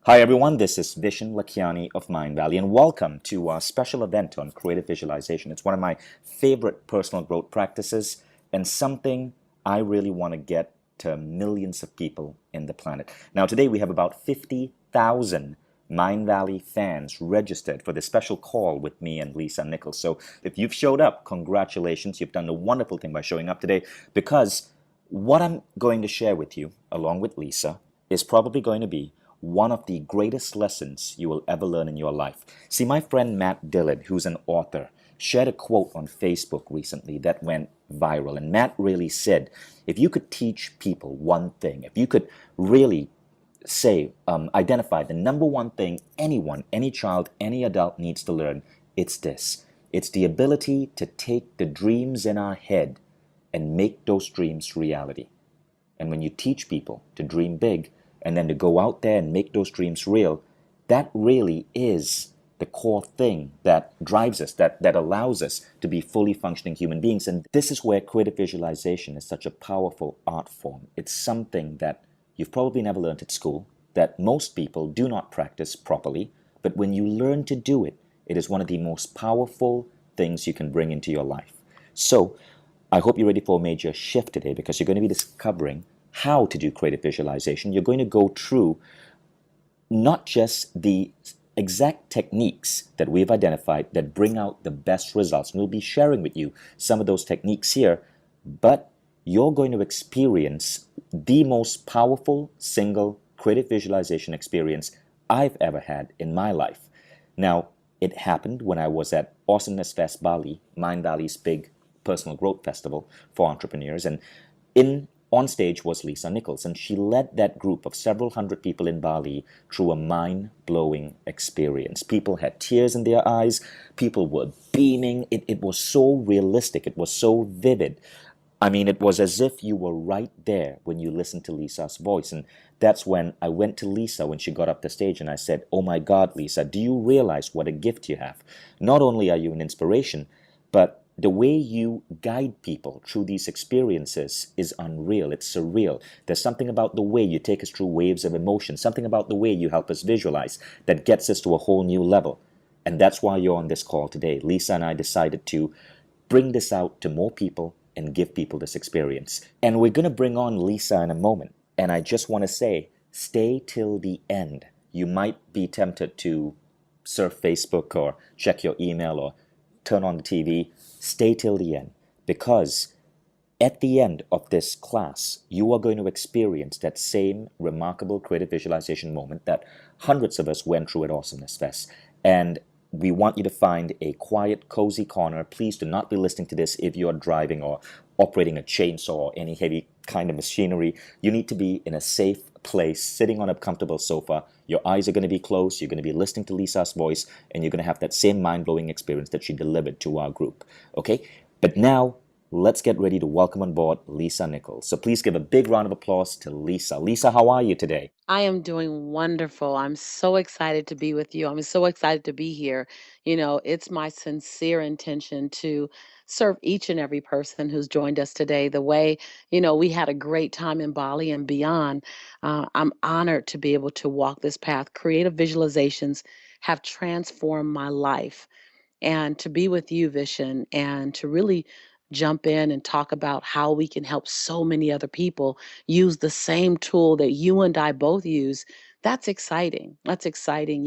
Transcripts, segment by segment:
Hi everyone, this is Vishen Lakiani of Mindvalley, and welcome to our special event on creative visualization. It's one of my favorite personal growth practices and something I really want to get to millions of people in the planet. Now today we have about 50,000 Mindvalley fans registered for this special call with me and Lisa Nichols. So if you've showed up, congratulations. You've done a wonderful thing by showing up today, because what I'm going to share with you, along with Lisa, is probably going to be one of the greatest lessons you will ever learn in your life. See, my friend Matt Dillon, who's an author, shared a quote on Facebook recently that went viral. And Matt really said, if you could teach people one thing, if you could really identify the number one thing anyone, any child, any adult needs to learn, it's this. It's the ability to take the dreams in our head and make those dreams reality. And when you teach people to dream big and then to go out there and make those dreams real, that really is the core thing that drives us, that allows us to be fully functioning human beings. And this is where creative visualization is such a powerful art form. It's something that you've probably never learned at school, that most people do not practice properly, but when you learn to do it, it is one of the most powerful things you can bring into your life. So I hope you're ready for a major shift today, because you're going to be discovering how to do creative visualization. You're going to go through not just the exact techniques that we've identified that bring out the best results. And we'll be sharing with you some of those techniques here, but you're going to experience the most powerful single creative visualization experience I've ever had in my life. Now, it happened when I was at Awesomeness Fest Bali, Mindvalley's big personal growth festival for entrepreneurs. And on stage was Lisa Nichols, and she led that group of several hundred people in Bali through a mind-blowing experience. People had tears in their eyes. People were beaming. It was so realistic. It was so vivid. I mean, it was as if you were right there when you listened to Lisa's voice. And that's when I went to Lisa when she got up the stage and I said, "Oh my God, Lisa, do you realize what a gift you have? Not only are you an inspiration, but the way you guide people through these experiences is unreal. It's surreal. There's something about the way you take us through waves of emotion, something about the way you help us visualize that gets us to a whole new level." And that's why you're on this call today. Lisa and I decided to bring this out to more people and give people this experience. And we're going to bring on Lisa in a moment. And I just want to say, stay till the end. You might be tempted to surf Facebook or check your email or turn on the TV. Stay till the end, because at the end of this class, you are going to experience that same remarkable creative visualization moment that hundreds of us went through at Awesomeness Fest. And we want you to find a quiet, cozy corner. Please do not be listening to this if you're driving or operating a chainsaw or any heavy kind of machinery. You need to be in a safe place, sitting on a comfortable sofa. Your eyes are going to be closed. You're going to be listening to Lisa's voice, and you're going to have that same mind-blowing experience that she delivered to our group. Okay? But now, let's get ready to welcome on board Lisa Nichols. So please give a big round of applause to Lisa. Lisa, how are you today? I am doing wonderful. I'm so excited to be with you. I'm so excited to be here. It's my sincere intention to serve each and every person who's joined us today the way, we had a great time in Bali and beyond. I'm honored to be able to walk this path. Creative visualizations have transformed my life, and to be with you, Vishen, and to really jump in and talk about how we can help so many other people use the same tool that you and I both use. That's exciting. That's exciting.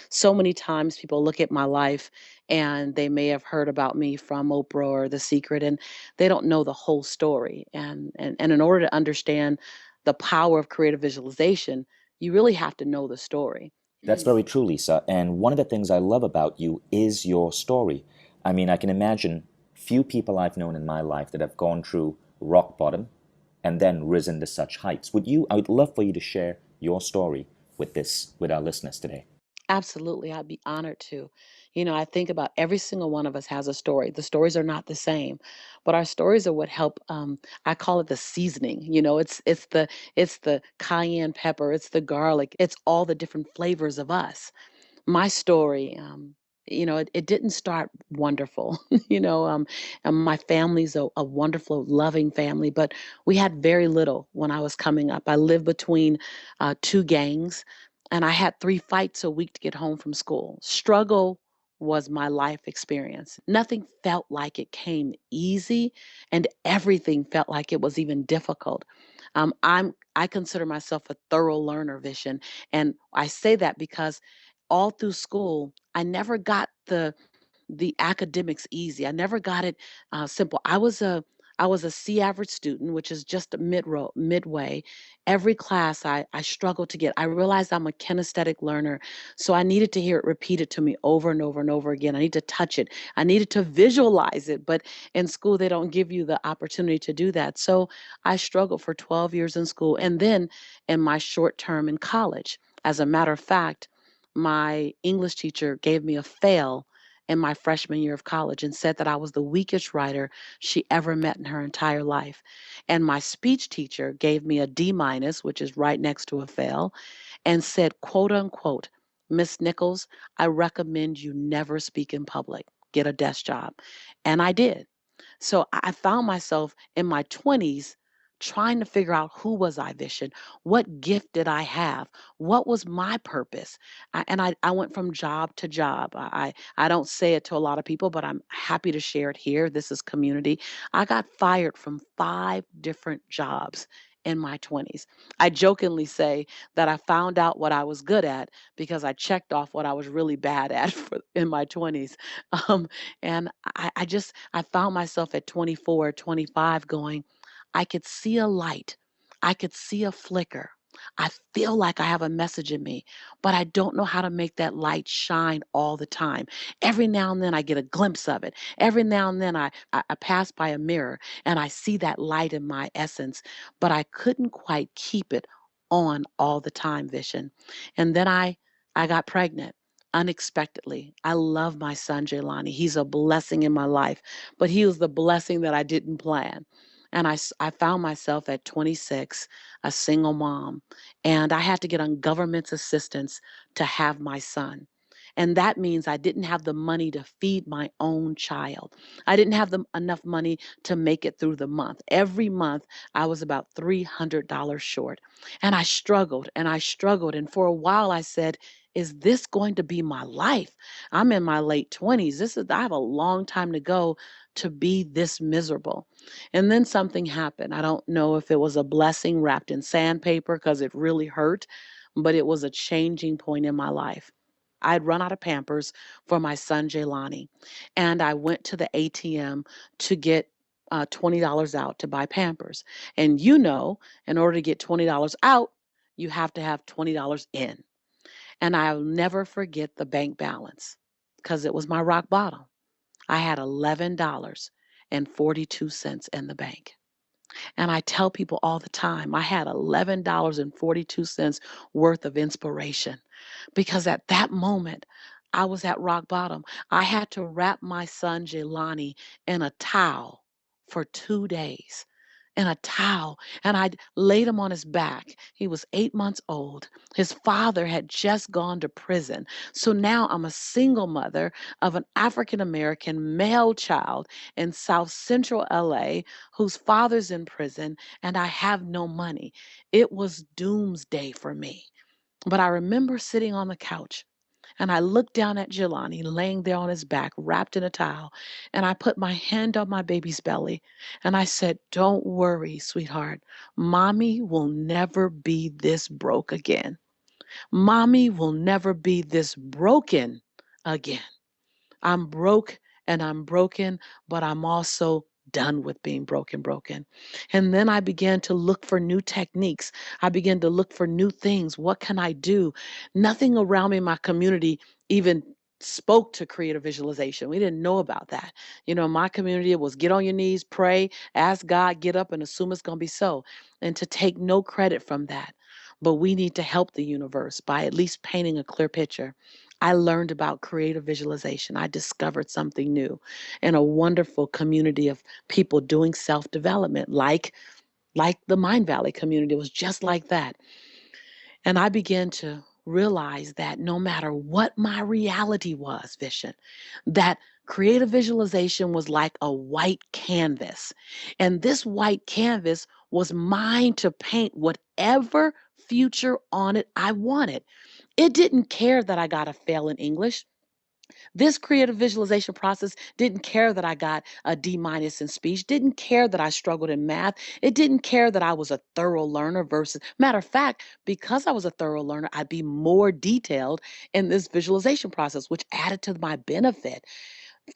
So many times people look at my life and they may have heard about me from Oprah or The Secret, and they don't know the whole story. And in order to understand the power of creative visualization, you really have to know the story. That's very true, Lisa. And one of the things I love about you is your story. I mean, I can imagine few people I've known in my life that have gone through rock bottom and then risen to such heights. I would love for you to share your story with our listeners today. Absolutely, I'd be honored to. I think about every single one of us has a story. The stories are not the same, but our stories are what help. I call it the seasoning. It's the cayenne pepper, it's the garlic, it's all the different flavors of us. My story, it didn't start wonderful. And my family's a wonderful, loving family, but we had very little when I was coming up. I lived between two gangs. and I had 3 fights a week to get home from school. Struggle was my life experience. Nothing felt like it came easy, and everything felt like it was even difficult. I consider myself a thorough learner, Vision, and I say that because all through school, I never got the academics easy. I never got it simple. I was a C average student, which is just a midway. Every class I struggled to get. I realized I'm a kinesthetic learner, so I needed to hear it repeated to me over and over and over again. I need to touch it. I needed to visualize it, but in school they don't give you the opportunity to do that. So I struggled for 12 years in school, and then in my short term in college. As a matter of fact, my English teacher gave me a fail in my freshman year of college and said that I was the weakest writer she ever met in her entire life. And my speech teacher gave me a D minus, which is right next to a fail, and said, quote unquote, Miss Nichols, I recommend you never speak in public. Get a desk job. And I did. So I found myself in my 20s trying to figure out who was I, Vision? What gift did I have? What was my purpose? And I went from job to job. I don't say it to a lot of people, but I'm happy to share it here. This is community. I got fired from 5 different jobs in my 20s. I jokingly say that I found out what I was good at because I checked off what I was really bad at in my 20s. Um, and I found myself at 24, 25 going, I could see a light. I could see a flicker. I feel like I have a message in me, but I don't know how to make that light shine all the time. Every now and then I get a glimpse of it. Every now and then I pass by a mirror and I see that light in my essence, but I couldn't quite keep it on all the time, Vision. And then I got pregnant unexpectedly. I love my son, Jelani. He's a blessing in my life, but he was the blessing that I didn't plan. And I found myself at 26, a single mom, and I had to get on government's assistance to have my son. And that means I didn't have the money to feed my own child. I didn't have enough money to make it through the month. Every month, I was about $300 short. And I struggled and I struggled. And for a while, I said, is this going to be my life? I'm in my late 20s. I have a long time to go to be this miserable. And then something happened. I don't know if it was a blessing wrapped in sandpaper because it really hurt, but it was a changing point in my life. I'd run out of Pampers for my son Jaylani, and I went to the ATM to get $20 out to buy Pampers. And in order to get $20 out, you have to have $20 in. And I'll never forget the bank balance because it was my rock bottom. I had $11.42 in the bank. And I tell people all the time, I had $11.42 worth of inspiration because at that moment, I was at rock bottom. I had to wrap my son Jelani in a towel for 2 days. In a towel, and I laid him on his back. He was 8 months old. His father had just gone to prison. So now I'm a single mother of an African American male child in South Central LA whose father's in prison, and I have no money. It was doomsday for me. But I remember sitting on the couch and I looked down at Jelani laying there on his back, wrapped in a towel, and I put my hand on my baby's belly and I said, don't worry, sweetheart. Mommy will never be this broke again. Mommy will never be this broken again. I'm broke and I'm broken, but I'm also done with being broken. And then I began to look for new techniques. I began to look for new things. What can I do? Nothing around me in my community even spoke to creative visualization. We didn't know about that. In my community, it was get on your knees, pray, ask God, get up, and assume it's going to be so. And to take no credit from that. But we need to help the universe by at least painting a clear picture. I learned about creative visualization. I discovered something new in a wonderful community of people doing self-development, like the Mindvalley community. It was just like that. And I began to realize that no matter what my reality was, Vision, that creative visualization was like a white canvas. And this white canvas was mine to paint whatever future on it I wanted. It didn't care that I got a fail in English. This creative visualization process didn't care that I got a D minus in speech, didn't care that I struggled in math. It didn't care that I was a thorough learner versus, matter of fact, because I was a thorough learner, I'd be more detailed in this visualization process, which added to my benefit.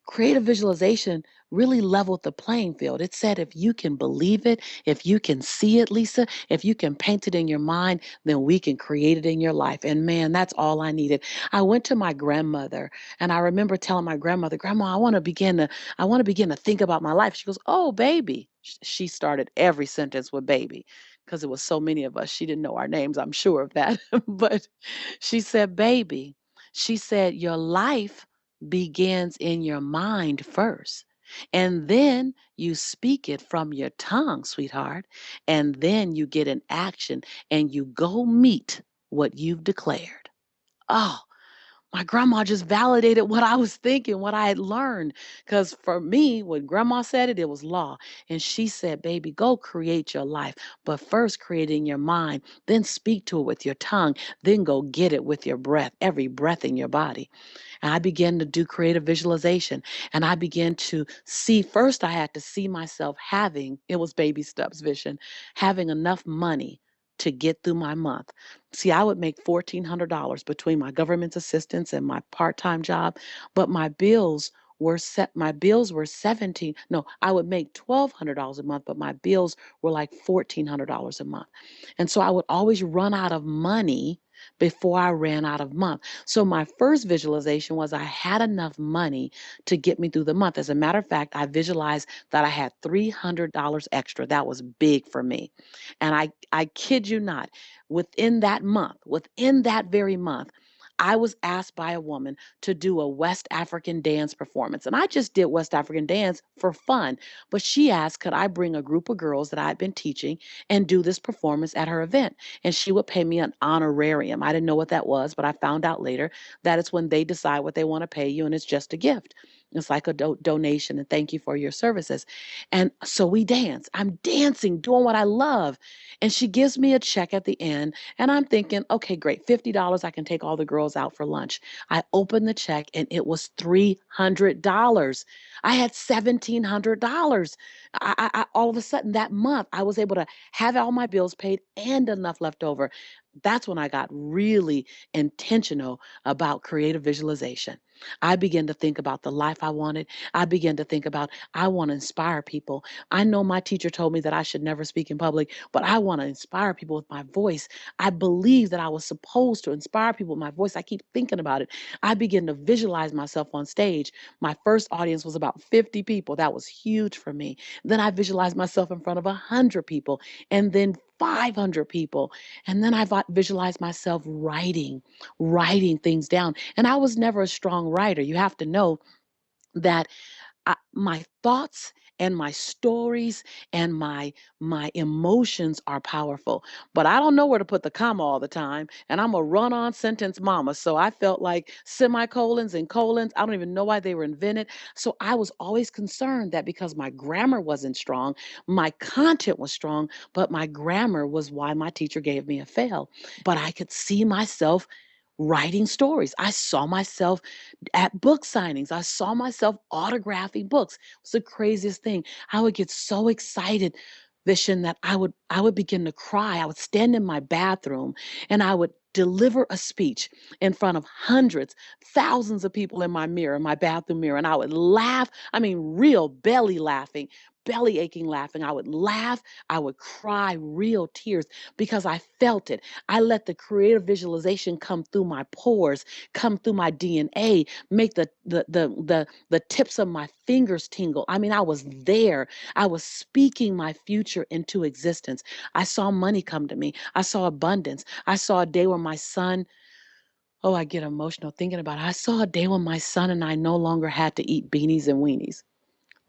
Creative visualization really leveled the playing field. It said, if you can believe it, if you can see it, Lisa, if you can paint it in your mind, then we can create it in your life. And man, that's all I needed. I went to my grandmother and I remember telling my grandmother, Grandma, I want to begin to think about my life. She goes, Oh, baby. She started every sentence with baby because it was so many of us. She didn't know our names, I'm sure of that. But she said, Baby, she said, your life begins in your mind first. And then you speak it from your tongue, sweetheart. And then you get an action and you go meet what you've declared. Oh, my grandma just validated what I was thinking, what I had learned. Because for me, when grandma said it, it was law. And she said, baby, go create your life. But first, create it in your mind, then speak to it with your tongue, then go get it with your breath, every breath in your body. And I began to do creative visualization. And I began to see, first, I had to see myself having, it was baby steps vision, having enough money to get through my month. See, I would make $1,400 between my government assistance and my part-time job, but my bills were 17. No, I would make $1,200 a month, but my bills were like $1,400 a month. And so I would always run out of money before I ran out of month. So my first visualization was I had enough money to get me through the month. As a matter of fact, I visualized that I had $300 extra. That was big for me. And I kid you not, within that very month, I was asked by a woman to do a West African dance performance. And I just did West African dance for fun. But she asked, could I bring a group of girls that I'd been teaching and do this performance at her event? And she would pay me an honorarium. I didn't know what that was, but I found out later that it's when they decide what they want to pay you, and it's just a gift. It's like a donation and thank you for your services. And so we dance. I'm dancing, doing what I love. And she gives me a check at the end. And I'm thinking, okay, great. $50. I can take all the girls out for lunch. I opened the check and it was $300. I had $1,700. All of a sudden that month, I was able to have all my bills paid and enough left over. That's when I got really intentional about creative visualization. I began to think about the life I wanted. I began to think about, I want to inspire people. I know my teacher told me that I should never speak in public, but I want to inspire people with my voice. I believe that I was supposed to inspire people with my voice. I keep thinking about it. I began to visualize myself on stage. My first audience was about 50 people. That was huge for me. Then I visualized myself in front of 100 people and then 500 people. And then I visualized myself writing things down. And I was never a strong writer. You have to know that my thoughts and my stories and my emotions are powerful, but I don't know where to put the comma all the time, and I'm a run-on sentence mama. So I felt like semicolons and colons, I don't even know why they were invented. So I was always concerned that because my grammar wasn't strong, my content was strong, but my grammar was why my teacher gave me a fail. But I could see myself writing stories. I saw myself at book signings. I saw myself autographing books. It was the craziest thing. I would get so excited, Vishen, that I would begin to cry. I would stand in my bathroom and I would deliver a speech in front of hundreds, thousands of people in my mirror, my bathroom mirror, and I would laugh. I mean, real belly laughing, belly aching laughing. I would laugh, I would cry real tears because I felt it. I let the creative visualization come through my pores, come through my DNA, make the tips of my fingers tingle. I mean, I was there. I was speaking my future into existence. I saw money come to me. I saw abundance. I saw a day where my son, oh, I get emotional thinking about it. I saw a day when my son and I no longer had to eat beanies and weenies.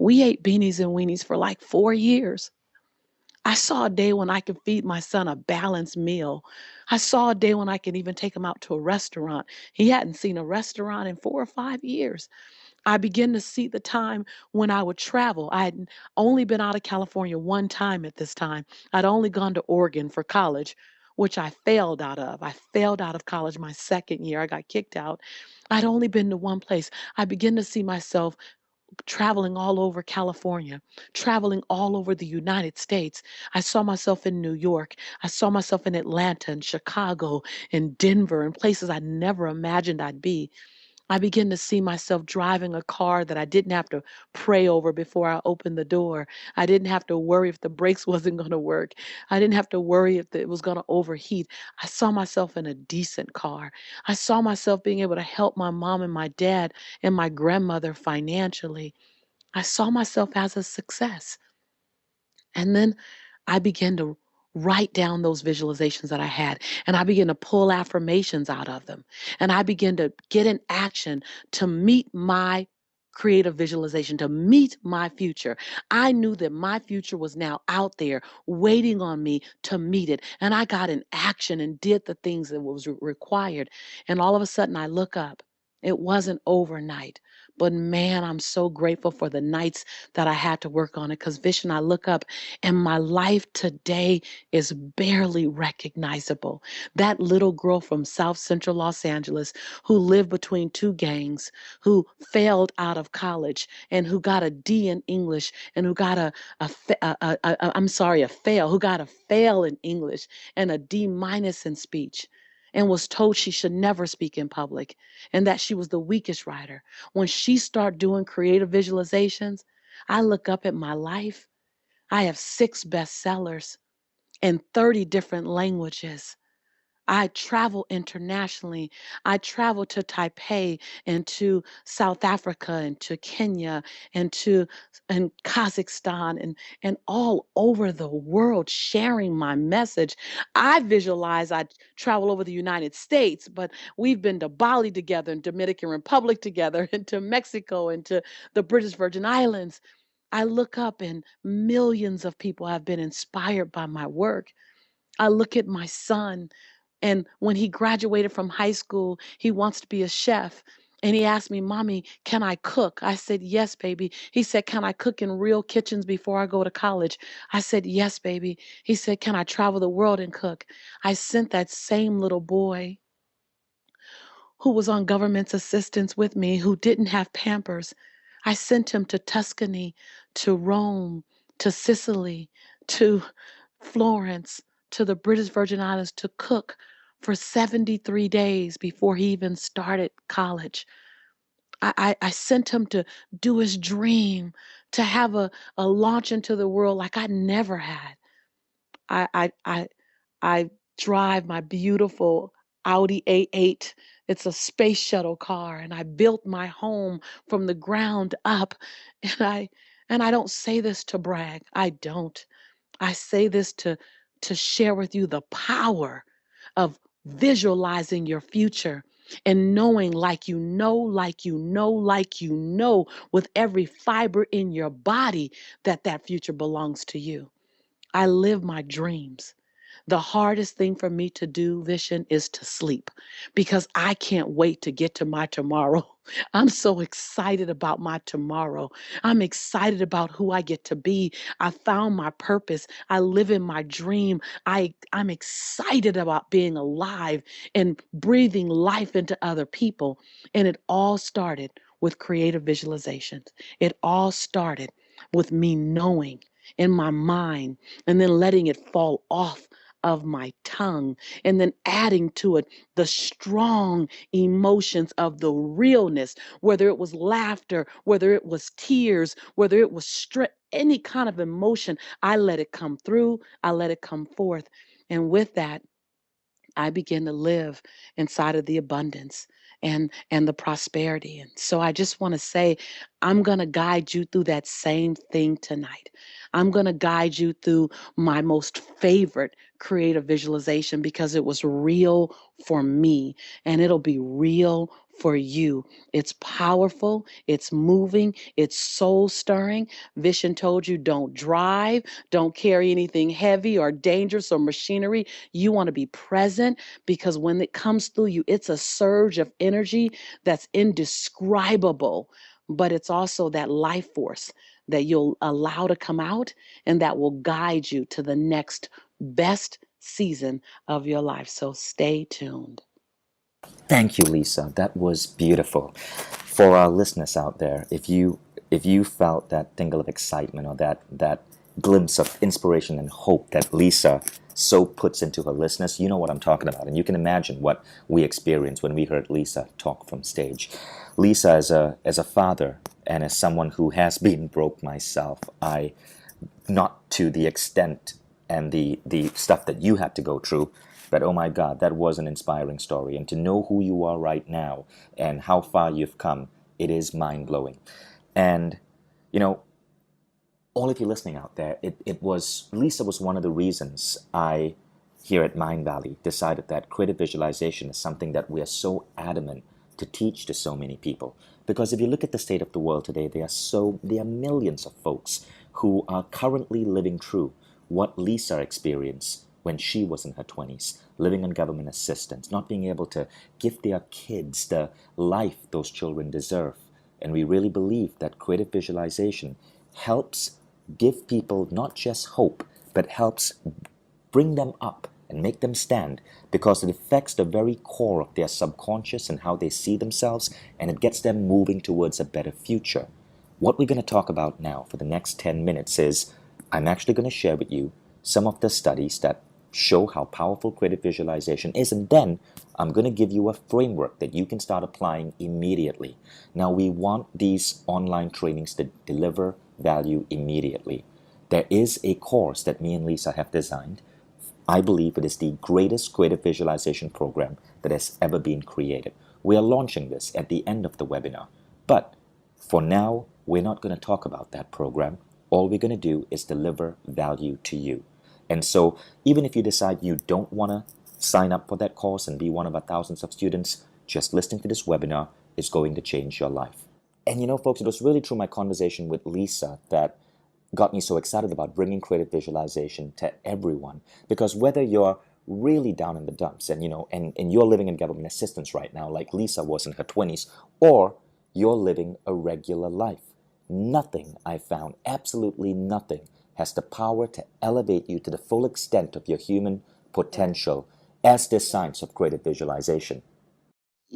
We ate beanies and weenies for like 4 years. I saw a day when I could feed my son a balanced meal. I saw a day when I could even take him out to a restaurant. He hadn't seen a restaurant in 4 or 5 years. I began to see the time when I would travel. I had only been out of California one time at this time. I'd only gone to Oregon for college. which I failed out of. I failed out of college my second year. I got kicked out. I'd only been to one place. I began to see myself traveling all over California, traveling all over the United States. I saw myself in New York. I saw myself in Atlanta and Chicago and Denver and places I never imagined I'd be. I began to see myself driving a car that I didn't have to pray over before I opened the door. I didn't have to worry if the brakes wasn't going to work. I didn't have to worry if it was going to overheat. I saw myself in a decent car. I saw myself being able to help my mom and my dad and my grandmother financially. I saw myself as a success. And then I began to write down those visualizations that I had, and I began to pull affirmations out of them. And I began to get in action to meet my creative visualization, to meet my future. I knew that my future was now out there waiting on me to meet it. And I got in action and did the things that was required. And all of a sudden I look up. It wasn't overnight. But man, I'm so grateful for the nights that I had to work on it, because Vision, I look up and my life today is barely recognizable. That little girl from South Central Los Angeles who lived between two gangs, who failed out of college and who got a D in English and who got a fail, who got a fail in English and a D minus in speech, and was told she should never speak in public and that she was the weakest writer. When she started doing creative visualizations, I look up at my life. I have 6 bestsellers in 30 different languages. I travel internationally. I travel to Taipei and to South Africa and to Kenya and Kazakhstan and all over the world sharing my message. I visualize I travel over the United States, but we've been to Bali together and Dominican Republic together and to Mexico and to the British Virgin Islands. I look up and millions of people have been inspired by my work. I look at my son, and when he graduated from high school, he wants to be a chef. And he asked me, Mommy, can I cook? I said, Yes, baby. He said, Can I cook in real kitchens before I go to college? I said, Yes, baby. He said, Can I travel the world and cook? I sent that same little boy who was on government's assistance with me, who didn't have Pampers. I sent him to Tuscany, to Rome, to Sicily, to Florence, to the British Virgin Islands to cook for 73 days before he even started college. I sent him to do his dream, to have a launch into the world like I never had. I I I I drive my beautiful Audi A8. It's a space shuttle car, and I built my home from the ground up. And I don't say this to brag. I don't. I say this to share with you the power of visualizing your future and knowing like you know with every fiber in your body that that future belongs to you. I live my dreams. The hardest thing for me to do, Vision, is to sleep, because I can't wait to get to my tomorrow. I'm so excited about my tomorrow. I'm excited about who I get to be. I found my purpose. I live in my dream. I'm excited about being alive and breathing life into other people. And it all started with creative visualizations. It all started with me knowing in my mind and then letting it fall off of my tongue, and then adding to it the strong emotions of the realness, whether it was laughter, whether it was tears, whether it was any kind of emotion. I let it come through, I let it come forth. And with that, I begin to live inside of the abundance and the prosperity. And so I just want to say, I'm going to guide you through that same thing tonight. I'm going to guide you through my most favorite creative visualization because it was real for me, and it'll be real for you. It's powerful, it's moving, it's soul stirring. Vision told you, don't drive, don't carry anything heavy or dangerous or machinery. You want to be present, because when it comes through you, it's a surge of energy that's indescribable, but it's also that life force that you'll allow to come out and that will guide you to the next best season of your life. So stay tuned. Thank you, Lisa. That was beautiful. For our listeners out there, if you felt that tingle of excitement or that glimpse of inspiration and hope that Lisa so puts into her listeners, you know what I'm talking about, and you can imagine what we experienced when we heard Lisa talk from stage. Lisa, as a father and as someone who has been broke myself, I not to the extent and the stuff that you had to go through, but oh my God, that was an inspiring story. And to know who you are right now and how far you've come, it is mind blowing. And you know, all of you listening out there, it was Lisa was one of the reasons I here at Mindvalley decided that creative visualization is something that we are so adamant to teach to so many people. Because if you look at the state of the world today, there are millions of folks who are currently living through what Lisa experienced when she was in her 20s, living on government assistance, not being able to give their kids the life those children deserve. And we really believe that creative visualization helps give people not just hope, but helps bring them up and make them stand, because it affects the very core of their subconscious and how they see themselves, and it gets them moving towards a better future. What we're going to talk about now for the next 10 minutes is I'm actually going to share with you some of the studies that show how powerful creative visualization is, and then I'm going to give you a framework that you can start applying immediately. Now, we want these online trainings to deliver value immediately. There is a course that me and Lisa have designed. I believe it is the greatest creative visualization program that has ever been created. We are launching this at the end of the webinar. But for now, we're not going to talk about that program. All we're going to do is deliver value to you. And so even if you decide you don't want to sign up for that course and be one of our thousands of students, just listening to this webinar is going to change your life. And you know, folks, it was really through my conversation with Lisa that got me so excited about bringing creative visualization to everyone. Because whether you're really down in the dumps and, you know, and you're living in government assistance right now, like Lisa was in her 20s, or you're living a regular life, nothing I found, absolutely nothing, has the power to elevate you to the full extent of your human potential as this science of creative visualization.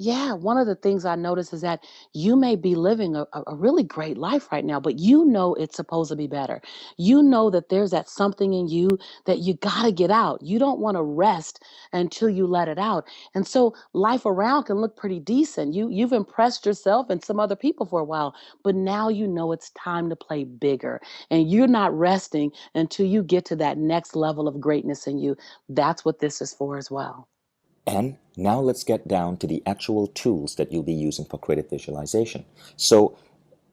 Yeah, one of the things I notice is that you may be living a really great life right now, but you know it's supposed to be better. You know that there's that something in you that you got to get out. You don't want to rest until you let it out. And so life around can look pretty decent. You've impressed yourself and some other people for a while, but now you know it's time to play bigger. And you're not resting until you get to that next level of greatness in you. That's what this is for as well. And now let's get down to the actual tools that you'll be using for creative visualization. So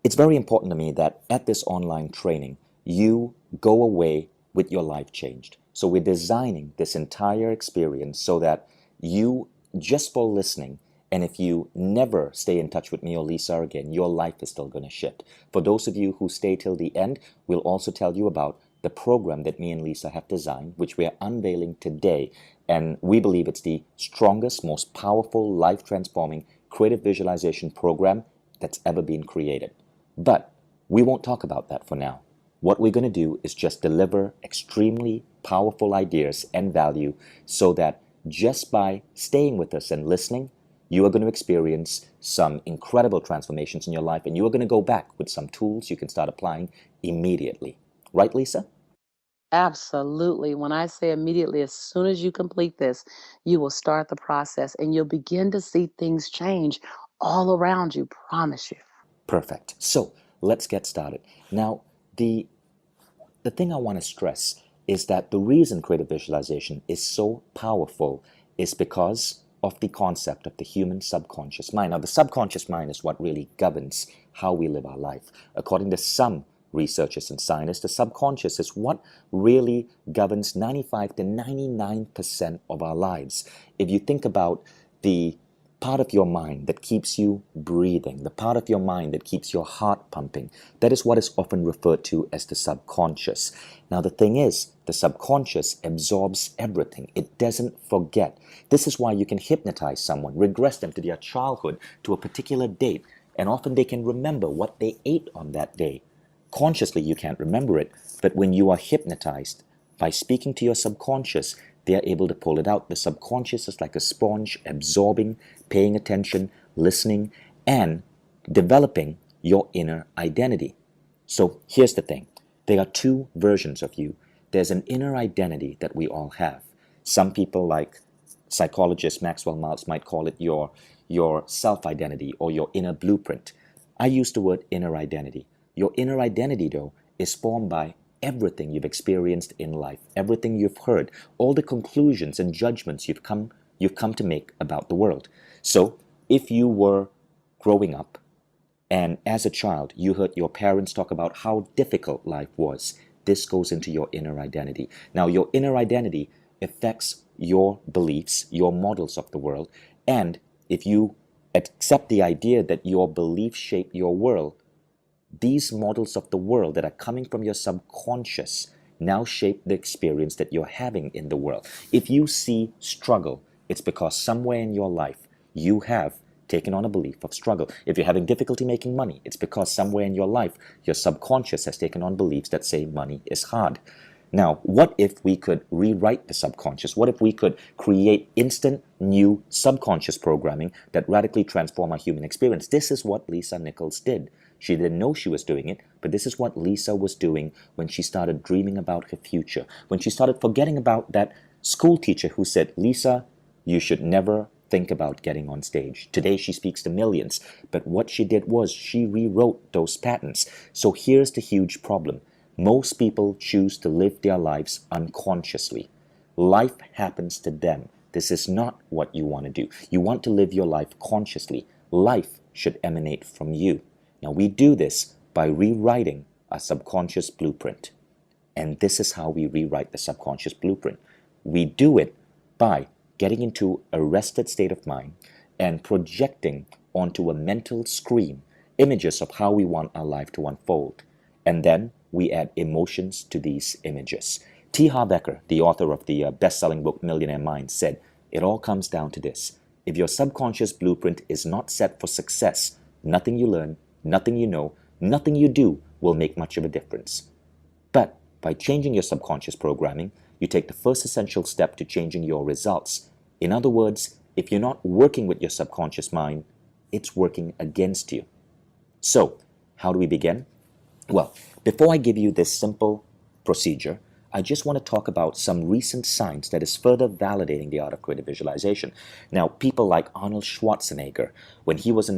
it's very important to me that at this online training, you go away with your life changed. So we're designing this entire experience so that you, just for listening, and if you never stay in touch with me or Lisa again, your life is still going to shift. For those of you who stay till the end, we'll also tell you about the program that me and Lisa have designed, which we are unveiling today. And we believe it's the strongest, most powerful, life-transforming creative visualization program that's ever been created. But we won't talk about that for now. What we're going to do is just deliver extremely powerful ideas and value so that just by staying with us and listening, you are going to experience some incredible transformations in your life, and you are going to go back with some tools you can start applying immediately. Right, Lisa? Absolutely. When I say immediately, as soon as you complete this, you will start the process and you'll begin to see things change all around you. Promise you. Perfect. So let's get started. Now, the the thing I want to stress is that the reason creative visualization is so powerful is because of the concept of the human subconscious mind. Now, the subconscious mind is what really governs how we live our life. According to some researchers and scientists, the subconscious is what really governs 95 to 99% of our lives. If you think about the part of your mind that keeps you breathing, the part of your mind that keeps your heart pumping, that is what is often referred to as the subconscious. Now, the thing is, the subconscious absorbs everything. It doesn't forget. This is why you can hypnotize someone, regress them to their childhood, to a particular date, and often they can remember what they ate on that day. Consciously, you can't remember it, but when you are hypnotized by speaking to your subconscious, they are able to pull it out. The subconscious is like a sponge, absorbing, paying attention, listening, and developing your inner identity. So here's the thing. There are two versions of you. There's an inner identity that we all have. Some people, like psychologist Maxwell Maltz, might call it your self-identity or your inner blueprint. I use the word inner identity. Your inner identity, though, is formed by everything you've experienced in life, everything you've heard, all the conclusions and judgments you've come to make about the world. So if you were growing up and as a child you heard your parents talk about how difficult life was, this goes into your inner identity. Now, your inner identity affects your beliefs, your models of the world, and if you accept the idea that your beliefs shape your world, these models of the world that are coming from your subconscious now shape the experience that you're having in the world. If you see struggle, it's because somewhere in your life you have taken on a belief of struggle. If you're having difficulty making money, it's because somewhere in your life your subconscious has taken on beliefs that say money is hard. Now, what if we could rewrite the subconscious? What if we could create instant new subconscious programming that radically transform our human experience? This is what Lisa Nichols did. She didn't know she was doing it, but this is what Lisa was doing when she started dreaming about her future, when she started forgetting about that school teacher who said, Lisa, you should never think about getting on stage. Today she speaks to millions, but what she did was she rewrote those patterns. So here's the huge problem. Most people choose to live their lives unconsciously. Life happens to them. This is not what you want to do. You want to live your life consciously. Life should emanate from you. Now, we do this by rewriting a subconscious blueprint. And this is how we rewrite the subconscious blueprint. We do it by getting into a rested state of mind and projecting onto a mental screen images of how we want our life to unfold. And then we add emotions to these images. T. Harv Eker, the author of the best-selling book Millionaire Mind, said, it all comes down to this. If your subconscious blueprint is not set for success, nothing you learn, nothing you know, nothing you do will make much of a difference. But by changing your subconscious programming, you take the first essential step to changing your results. In other words, if you're not working with your subconscious mind, it's working against you. So, how do we begin? Well, before I give you this simple procedure, I just want to talk about some recent science that is further validating the art of creative visualization. Now, people like Arnold Schwarzenegger, when he was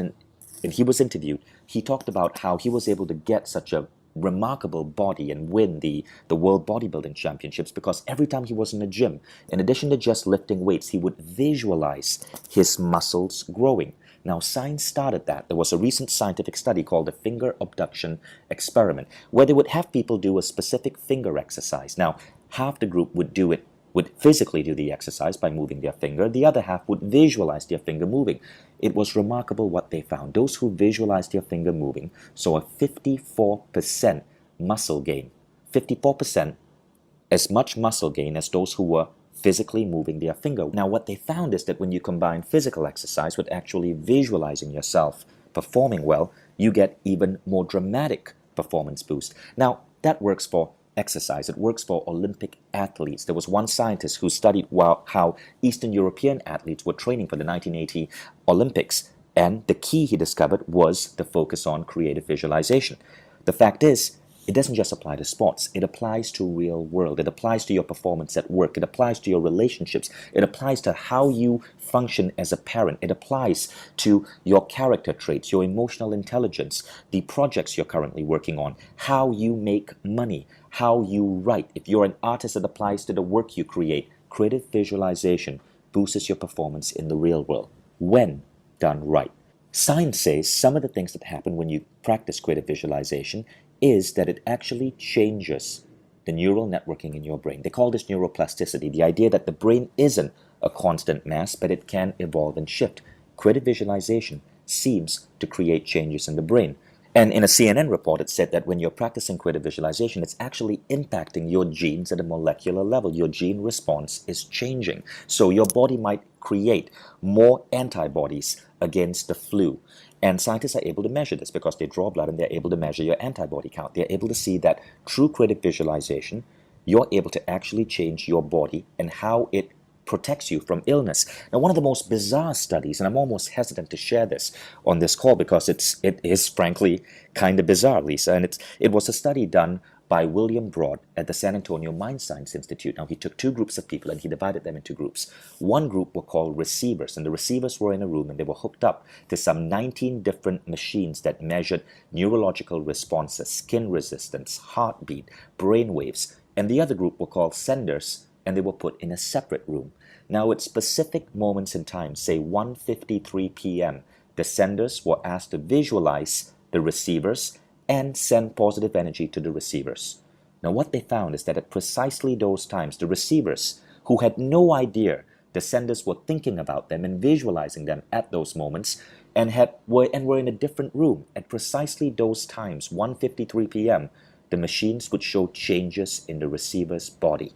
interviewed, he talked about how he was able to get such a remarkable body and win the World Bodybuilding Championships because every time he was in the gym, in addition to just lifting weights, he would visualize his muscles growing. Now, science started that. There was a recent scientific study called the finger abduction experiment, where they would have people do a specific finger exercise. Now, half the group would physically do the exercise by moving their finger. The other half would visualize their finger moving. It was remarkable what they found. Those who visualized their finger moving saw a 54% muscle gain. 54%, as much muscle gain as those who were physically moving their finger. Now, what they found is that when you combine physical exercise with actually visualizing yourself performing well, you get even more dramatic performance boost. Now, that works for exercise. It works for Olympic athletes. There was one scientist who studied how Eastern European athletes were training for the 1980 Olympics, and the key he discovered was the focus on creative visualization. The fact is, it doesn't just apply to sports. It applies to real world. It applies to your performance at work. It applies to your relationships. It applies to how you function as a parent. It applies to your character traits, your emotional intelligence, the projects you're currently working on, how you make money, how you write. If you're an artist, it applies to the work you create. Creative visualization boosts your performance in the real world when done right. Science says some of the things that happen when you practice creative visualization is that it actually changes the neural networking in your brain. They call this neuroplasticity, the idea that the brain isn't a constant mass, but it can evolve and shift. Creative visualization seems to create changes in the brain. And in a CNN report, it said that when you're practicing creative visualization, it's actually impacting your genes at a molecular level. Your gene response is changing. So your body might create more antibodies against the flu. And scientists are able to measure this because they draw blood and they're able to measure your antibody count. They're able to see that through creative visualization, you're able to actually change your body and how it protects you from illness. Now, one of the most bizarre studies, and I'm almost hesitant to share this on this call because it is frankly kind of bizarre, Lisa, and it was a study done by William Broad at the San Antonio Mind Science Institute. Now, he took two groups of people and he divided them into groups. One group were called receivers, and the receivers were in a room and they were hooked up to some 19 different machines that measured neurological responses, skin resistance, heartbeat, brain waves. And the other group were called senders, and they were put in a separate room. Now, at specific moments in time, say 1:53 p.m., the senders were asked to visualize the receivers and send positive energy to the receivers. Now, what they found is that at precisely those times, the receivers, who had no idea the senders were thinking about them and visualizing them at those moments, and were in a different room, at precisely those times, 1:53 p.m., the machines would show changes in the receiver's body.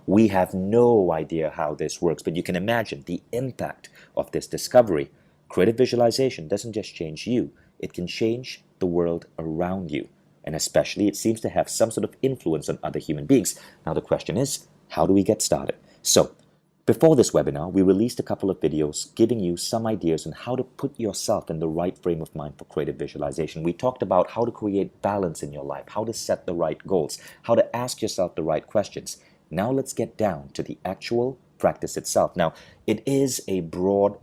We have no idea how this works, but you can imagine the impact of this discovery. Creative visualization doesn't just change you, it can change the world around you. And especially, it seems to have some sort of influence on other human beings. Now, the question is, how do we get started? So, before this webinar, we released a couple of videos giving you some ideas on how to put yourself in the right frame of mind for creative visualization. We talked about how to create balance in your life, how to set the right goals, how to ask yourself the right questions. Now let's get down to the actual practice itself. Now, it is a broad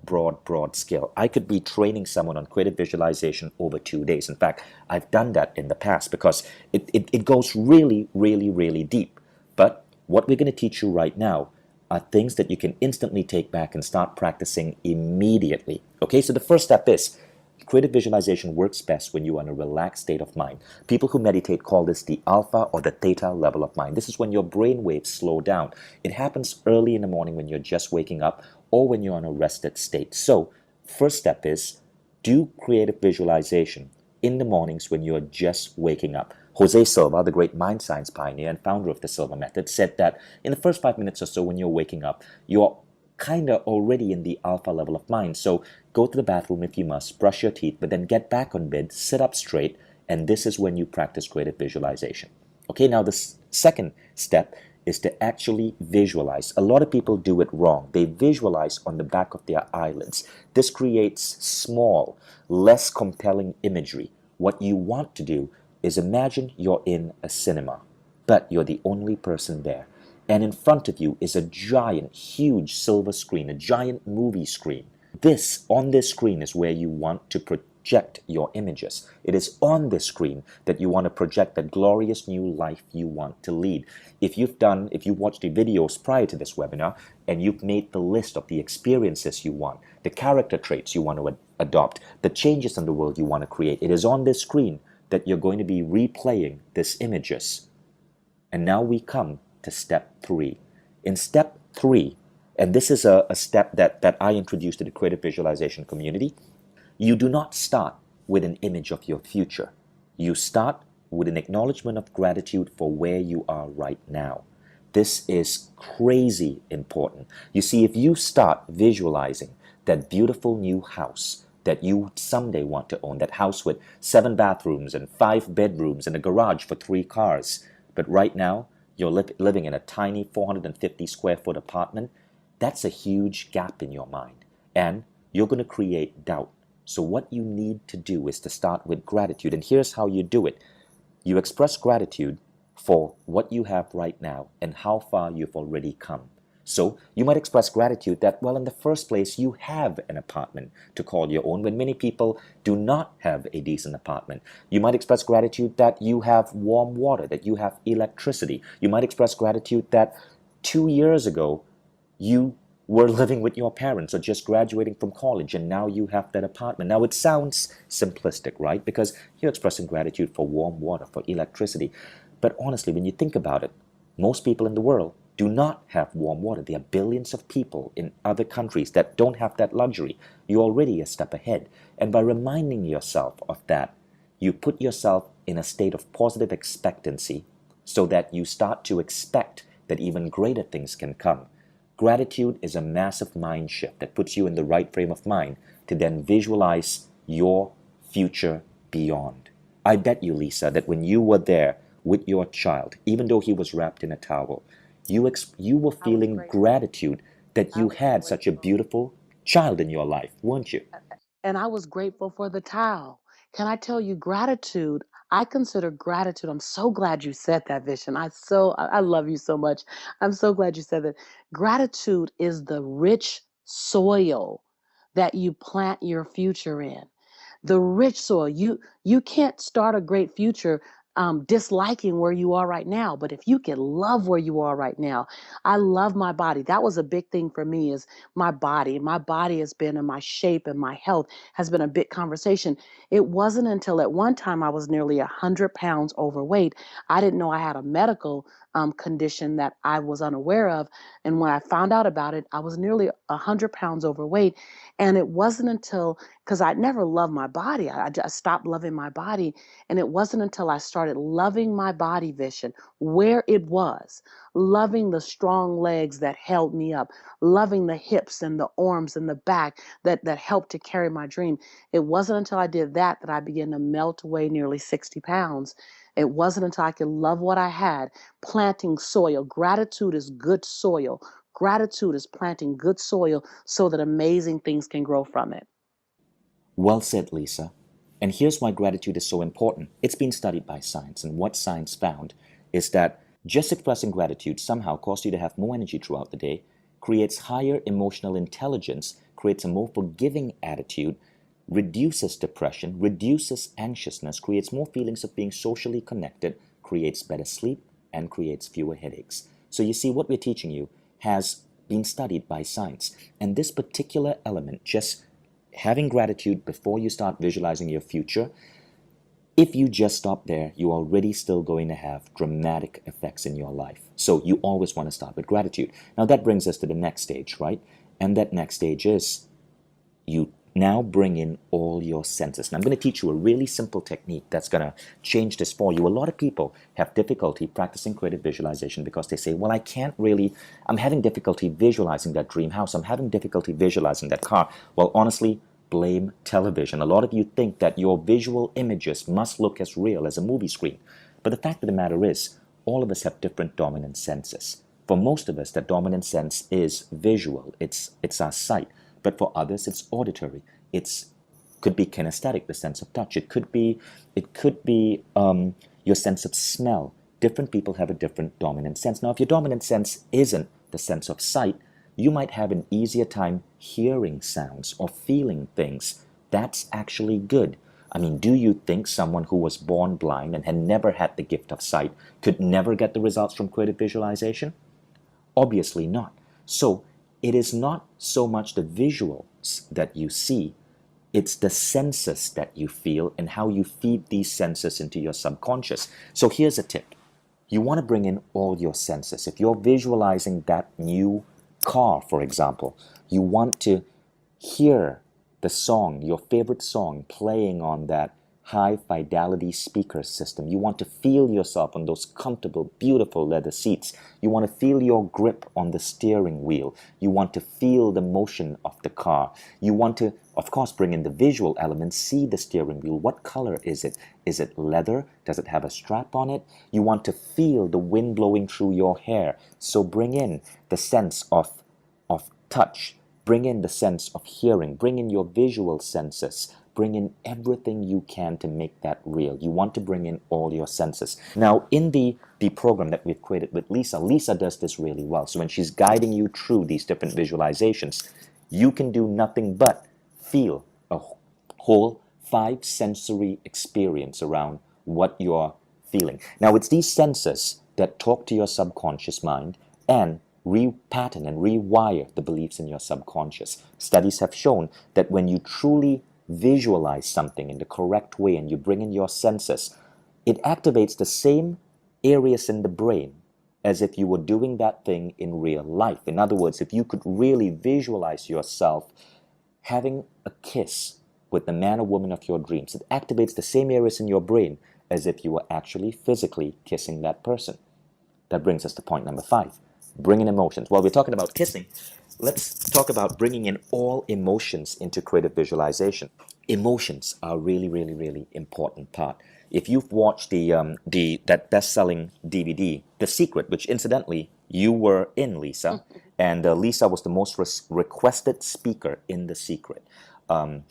skill. I could be training someone on creative visualization over 2 days. In fact, I've done that in the past because it goes really deep. But what we're going to teach you right now are things that you can instantly take back and start practicing immediately. Okay, so the first step is creative visualization works best when you are in a relaxed state of mind. People who meditate call this the alpha or the theta level of mind. This is when your brain waves slow down. It happens early in the morning when you're just waking up or when you're in a rested state. So, first step is do creative visualization in the mornings when you're just waking up. Jose Silva, the great mind science pioneer and founder of the Silva method, said that in the first 5 minutes or so when you're waking up, you're kind of already in the alpha level of mind. So go to the bathroom if you must, brush your teeth, but then get back on bed, sit up straight, and this is when you practice creative visualization. Okay, now the second step is to actually visualize. A lot of people do it wrong. They visualize on the back of their eyelids. This creates small, less compelling imagery. What you want to do is imagine you're in a cinema, but you're the only person there. And in front of you is a giant, huge silver screen, a giant movie screen. On this screen is where you want to project your images. It is on this screen that you want to project the glorious new life you want to lead. If you've watched the videos prior to this webinar and you've made the list of the experiences you want, the character traits you want to adopt, the changes in the world you want to create, it is on this screen that you're going to be replaying these images. And now we come to step 3. In step 3, and this is a step that I introduced to the creative visualization community, you do not start with an image of your future. You start with an acknowledgement of gratitude for where you are right now. This is crazy important. You see, if you start visualizing that beautiful new house that you someday want to own, that house with 7 bathrooms and 5 bedrooms and a garage for 3 cars, but right now, you're living in a tiny 450 square foot apartment, that's a huge gap in your mind. And you're going to create doubt. So what you need to do is to start with gratitude. And here's how you do it. You express gratitude for what you have right now and how far you've already come. So you might express gratitude that, well, in the first place, you have an apartment to call your own when many people do not have a decent apartment. You might express gratitude that you have warm water, that you have electricity. You might express gratitude that 2 years ago, you were living with your parents or just graduating from college and now you have that apartment. Now it sounds simplistic, right? Because you're expressing gratitude for warm water, for electricity. But honestly, when you think about it, most people in the world do not have warm water. There are billions of people in other countries that don't have that luxury. You're already a step ahead. And by reminding yourself of that, you put yourself in a state of positive expectancy so that you start to expect that even greater things can come. Gratitude is a massive mind shift that puts you in the right frame of mind to then visualize your future beyond. I bet you, Lisa, that when you were there with your child, even though he was wrapped in a towel, you were I was feeling grateful. gratitude that I you was had such a grateful. beautiful child in your life, weren't you? And I was grateful for the towel. Can I tell you, gratitude? I consider gratitude. I'm so glad you said that, Vision. I love you so much. I'm so glad you said that. Gratitude is the rich soil that you plant your future in. The rich soil. You can't start a great future disliking where you are right now. But if you can love where you are right now, I love my body. That was a big thing for me is my body. My body has been, and my shape and my health has been a big conversation. It wasn't until at one time I was nearly 100 pounds overweight. I didn't know I had a medical condition that I was unaware of. And when I found out about it, I was nearly 100 pounds overweight. And it wasn't until, because I never loved my body, I just stopped loving my body. And it wasn't until I started loving my body, Vision, where it was, loving the strong legs that held me up, loving the hips and the arms and the back that helped to carry my dream. It wasn't until I did that that I began to melt away nearly 60 pounds. It wasn't until I could love what I had, planting soil. Gratitude is good soil. Gratitude is planting good soil so that amazing things can grow from it. Well said, Lisa. And here's why gratitude is so important. It's been studied by science, and what science found is that just expressing gratitude somehow causes you to have more energy throughout the day, creates higher emotional intelligence, creates a more forgiving attitude, reduces depression, reduces anxiousness, creates more feelings of being socially connected, creates better sleep, and creates fewer headaches. So you see, what we're teaching you has been studied by science. And this particular element, just having gratitude before you start visualizing your future, if you just stop there, you're already still going to have dramatic effects in your life. So you always want to start with gratitude. Now that brings us to the next stage, right? And that next stage is you now bring in all your senses. And I'm going to teach you a really simple technique that's going to change this for you. A lot of people have difficulty practicing creative visualization because they say, well, I'm having difficulty visualizing that dream house. I'm having difficulty visualizing that car. Well, honestly, blame television. A lot of you think that your visual images must look as real as a movie screen. But the fact of the matter is, all of us have different dominant senses. For most of us, that dominant sense is visual. It's our sight. But for others, it's auditory. It's could be kinesthetic, the sense of touch. It could be your sense of smell. Different people have a different dominant sense. Now, if your dominant sense isn't the sense of sight, you might have an easier time hearing sounds or feeling things. That's actually good. I mean, do you think someone who was born blind and had never had the gift of sight could never get the results from creative visualization? Obviously not. So it is not so much the visuals that you see, it's the senses that you feel and how you feed these senses into your subconscious. So here's a tip. You want to bring in all your senses. If you're visualizing that new car, for example, you want to hear the song, your favorite song, playing on that high fidelity speaker system. You want to feel yourself on those comfortable, beautiful leather seats. You want to feel your grip on the steering wheel. You want to feel the motion of the car. You want to, of course, bring in the visual elements, see the steering wheel. What color is it? Is it leather? Does it have a strap on it? You want to feel the wind blowing through your hair. So bring in the sense of touch. Bring in the sense of hearing. Bring in your visual senses. Bring in everything you can to make that real. You want to bring in all your senses. Now, in the program that we've created with Lisa, Lisa does this really well. So when she's guiding you through these different visualizations, you can do nothing but feel a whole five sensory experience around what you're feeling. Now, it's these senses that talk to your subconscious mind and repattern and rewire the beliefs in your subconscious. Studies have shown that when you truly visualize something in the correct way and you bring in your senses, it activates the same areas in the brain as if you were doing that thing in real life. In other words, if you could really visualize yourself having a kiss with the man or woman of your dreams, it activates the same areas in your brain as if you were actually physically kissing that person. That brings us to point number 5. Bring in emotions. While we're talking about kissing, let's talk about bringing in all emotions into creative visualization. Emotions are really, really, really important part. If you've watched the that best-selling DVD, The Secret, which incidentally you were in, Lisa, and Lisa was the most requested speaker in The Secret. Um,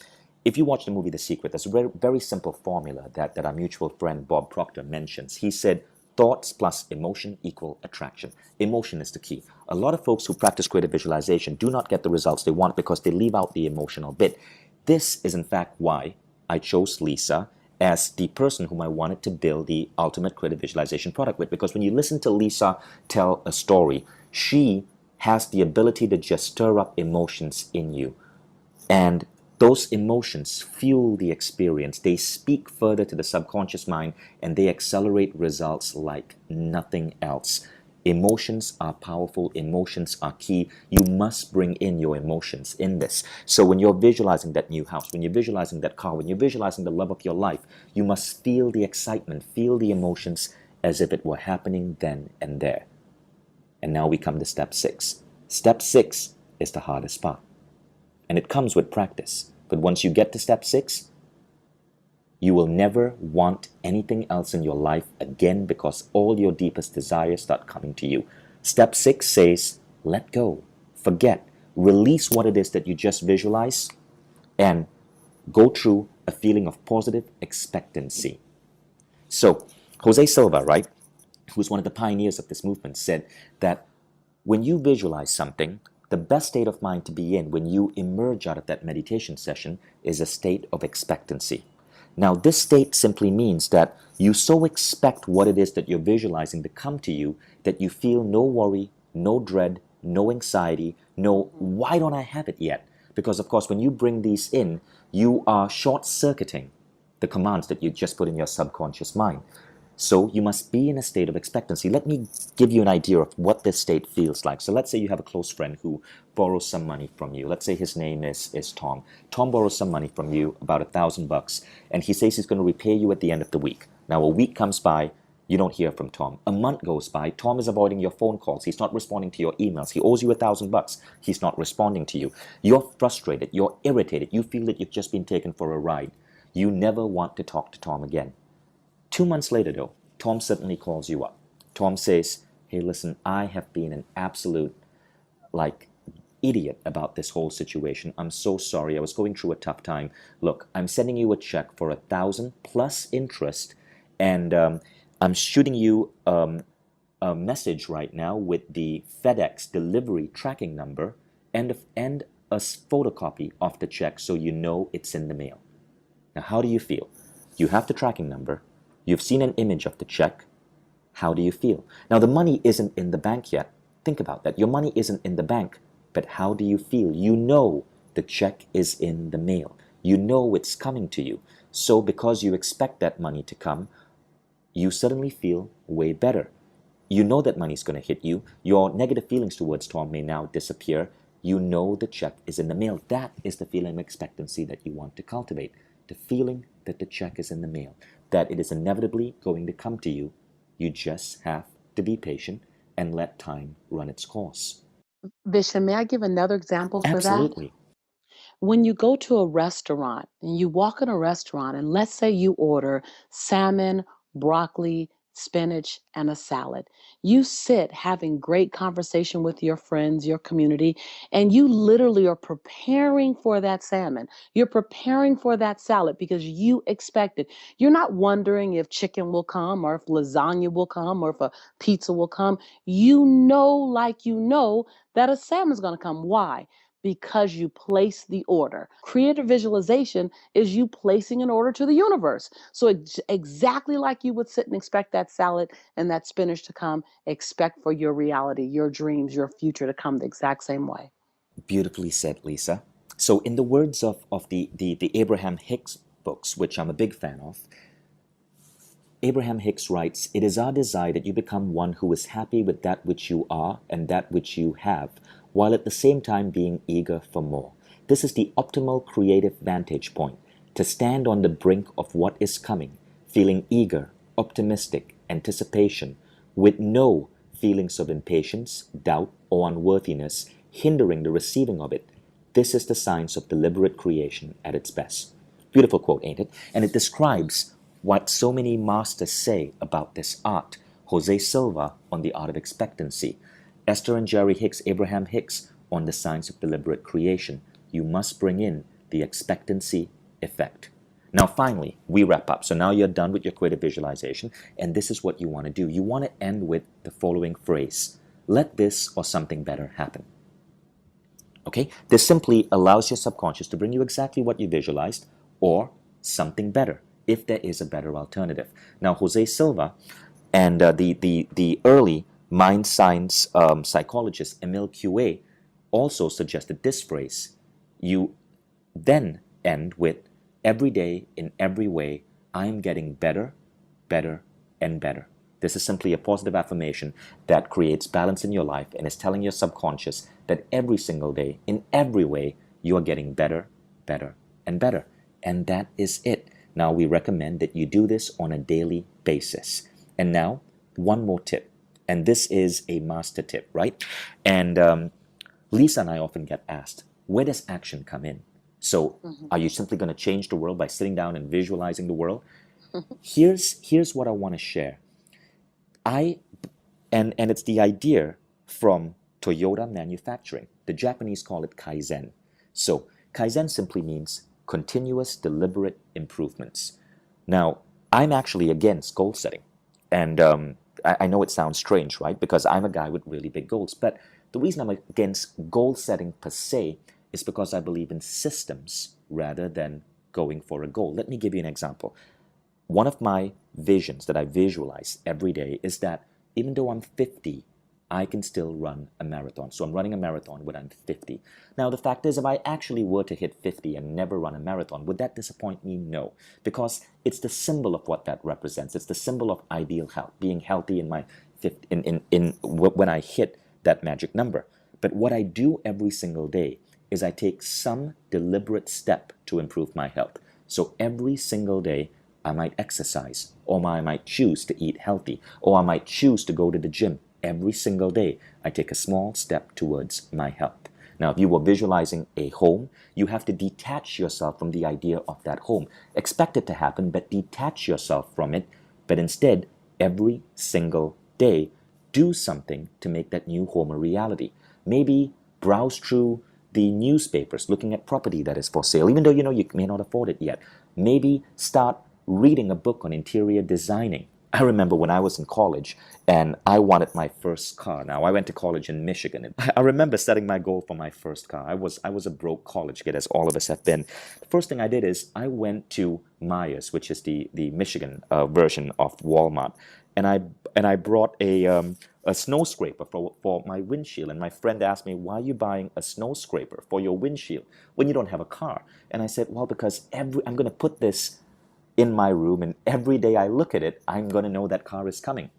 if you watch the movie The Secret, there's a very, very simple formula that our mutual friend Bob Proctor mentions. He said, thoughts plus emotion equal attraction. Emotion is the key. A lot of folks who practice creative visualization do not get the results they want because they leave out the emotional bit. This is in fact why I chose Lisa as the person whom I wanted to build the ultimate creative visualization product with. Because when you listen to Lisa tell a story, she has the ability to just stir up emotions in you. And those emotions fuel the experience. They speak further to the subconscious mind and they accelerate results like nothing else. Emotions are powerful. Emotions are key. You must bring in your emotions in this. So when you're visualizing that new house, when you're visualizing that car, when you're visualizing the love of your life, you must feel the excitement, feel the emotions as if it were happening then and there. And now we come to step 6. Step 6 is the hardest part. And it comes with practice. But once you get to step 6, you will never want anything else in your life again because all your deepest desires start coming to you. Step 6 says, let go, forget, release what it is that you just visualize, and go through a feeling of positive expectancy. So, Jose Silva, right, who's one of the pioneers of this movement, said that when you visualize something, the best state of mind to be in when you emerge out of that meditation session is a state of expectancy. Now, this state simply means that you so expect what it is that you're visualizing to come to you that you feel no worry, no dread, no anxiety, no, why don't I have it yet? Because, of course, when you bring these in, you are short-circuiting the commands that you just put in your subconscious mind. So you must be in a state of expectancy. Let me give you an idea of what this state feels like. So let's say you have a close friend who borrows some money from you. Let's say his name is Tom. Tom borrows some money from you, about $1,000, and he says he's going to repay you at the end of the week. Now a week comes by, you don't hear from Tom. A month goes by, Tom is avoiding your phone calls. He's not responding to your emails. He owes you $1,000. He's not responding to you. You're frustrated. You're irritated. You feel that you've just been taken for a ride. You never want to talk to Tom again. 2 months later, though, Tom suddenly calls you up. Tom says, hey, listen, I have been an absolute, idiot about this whole situation. I'm so sorry. I was going through a tough time. Look, I'm sending you a check for 1,000 plus interest, and I'm shooting you a message right now with the FedEx delivery tracking number and a photocopy of the check so you know it's in the mail. Now, how do you feel? You have the tracking number. You've seen an image of the check. How do you feel? Now, the money isn't in the bank yet. Think about that. Your money isn't in the bank, but how do you feel? You know the check is in the mail. You know it's coming to you. So because you expect that money to come, you suddenly feel way better. You know that money's going to hit you. Your negative feelings towards Tom may now disappear. You know the check is in the mail. That is the feeling of expectancy that you want to cultivate. The feeling that the check is in the mail, that it is inevitably going to come to you. You just have to be patient and let time run its course. Bishop, may I give another example for that? Absolutely. When you go to a restaurant and you walk in a restaurant, and let's say you order salmon, broccoli, spinach, and a salad, you sit having great conversation with your friends, your community, and you literally are preparing for that salmon. You're preparing for that salad because you expect it. You're not wondering if chicken will come or if lasagna will come or if a pizza will come. You know, like you know, that a salmon's going to come. Why? Because you place the order. Creative visualization is you placing an order to the universe. So exactly like you would sit and expect that salad and that spinach to come, expect for your reality, your dreams, your future to come the exact same way. Beautifully said, Lisa. So in the words of the Abraham Hicks books, which I'm a big fan of, Abraham Hicks writes, it is our desire that you become one who is happy with that which you are and that which you have, while at the same time being eager for more. This is the optimal creative vantage point, to stand on the brink of what is coming, feeling eager, optimistic, anticipation, with no feelings of impatience, doubt, or unworthiness, hindering the receiving of it. This is the science of deliberate creation at its best. Beautiful quote, ain't it? And it describes what so many masters say about this art. Jose Silva on the art of expectancy. Esther and Jerry Hicks, Abraham Hicks on the science of deliberate creation. You must bring in the expectancy effect. Now, finally, we wrap up. So now you're done with your creative visualization, and this is what you want to do. You want to end with the following phrase: let this or something better happen. Okay? This simply allows your subconscious to bring you exactly what you visualized or something better, if there is a better alternative. Now, Jose Silva and the early mind science psychologist Emile Coué also suggested this phrase. You then end with, every day, in every way, I am getting better, better, and better. This is simply a positive affirmation that creates balance in your life and is telling your subconscious that every single day, in every way, you are getting better, better, and better. And that is it. Now, we recommend that you do this on a daily basis. And now, one more tip. And this is a master tip, right? And Lisa and I often get asked, where does action come in? So, are you simply going to change the world by sitting down and visualizing the world? Here's what I want to share. And it's the idea from Toyota Manufacturing. The Japanese call it Kaizen. So, Kaizen simply means continuous, deliberate improvements. Now, I'm actually against goal setting. And I know it sounds strange, right? Because I'm a guy with really big goals. But the reason I'm against goal setting per se is because I believe in systems rather than going for a goal. Let me give you an example. One of my visions that I visualize every day is that even though I'm 50, I can still run a marathon. So I'm running a marathon when I'm 50. Now, the fact is, if I actually were to hit 50 and never run a marathon, would that disappoint me? No, because it's the symbol of what that represents. It's the symbol of ideal health, being healthy in my when I hit that magic number. But what I do every single day is I take some deliberate step to improve my health. So every single day, I might exercise, or I might choose to eat healthy, or I might choose to go to the gym. Every single day, I take a small step towards my health. Now, if you were visualizing a home, you have to detach yourself from the idea of that home. Expect it to happen, but detach yourself from it. But instead, every single day, do something to make that new home a reality. Maybe browse through the newspapers, looking at property that is for sale, even though you know you may not afford it yet. Maybe start reading a book on interior designing. I remember when I was in college and I wanted my first car. Now, I went to college in Michigan. I remember setting my goal for my first car. I was a broke college kid, as all of us have been. The first thing I did is I went to Myers, which is the Michigan version of Walmart, and I brought a snow scraper for my windshield. And my friend asked me, why are you buying a snow scraper for your windshield when you don't have a car? And I said, well, because I'm going to put this in my room, and every day I look at it, I'm going to know that car is coming.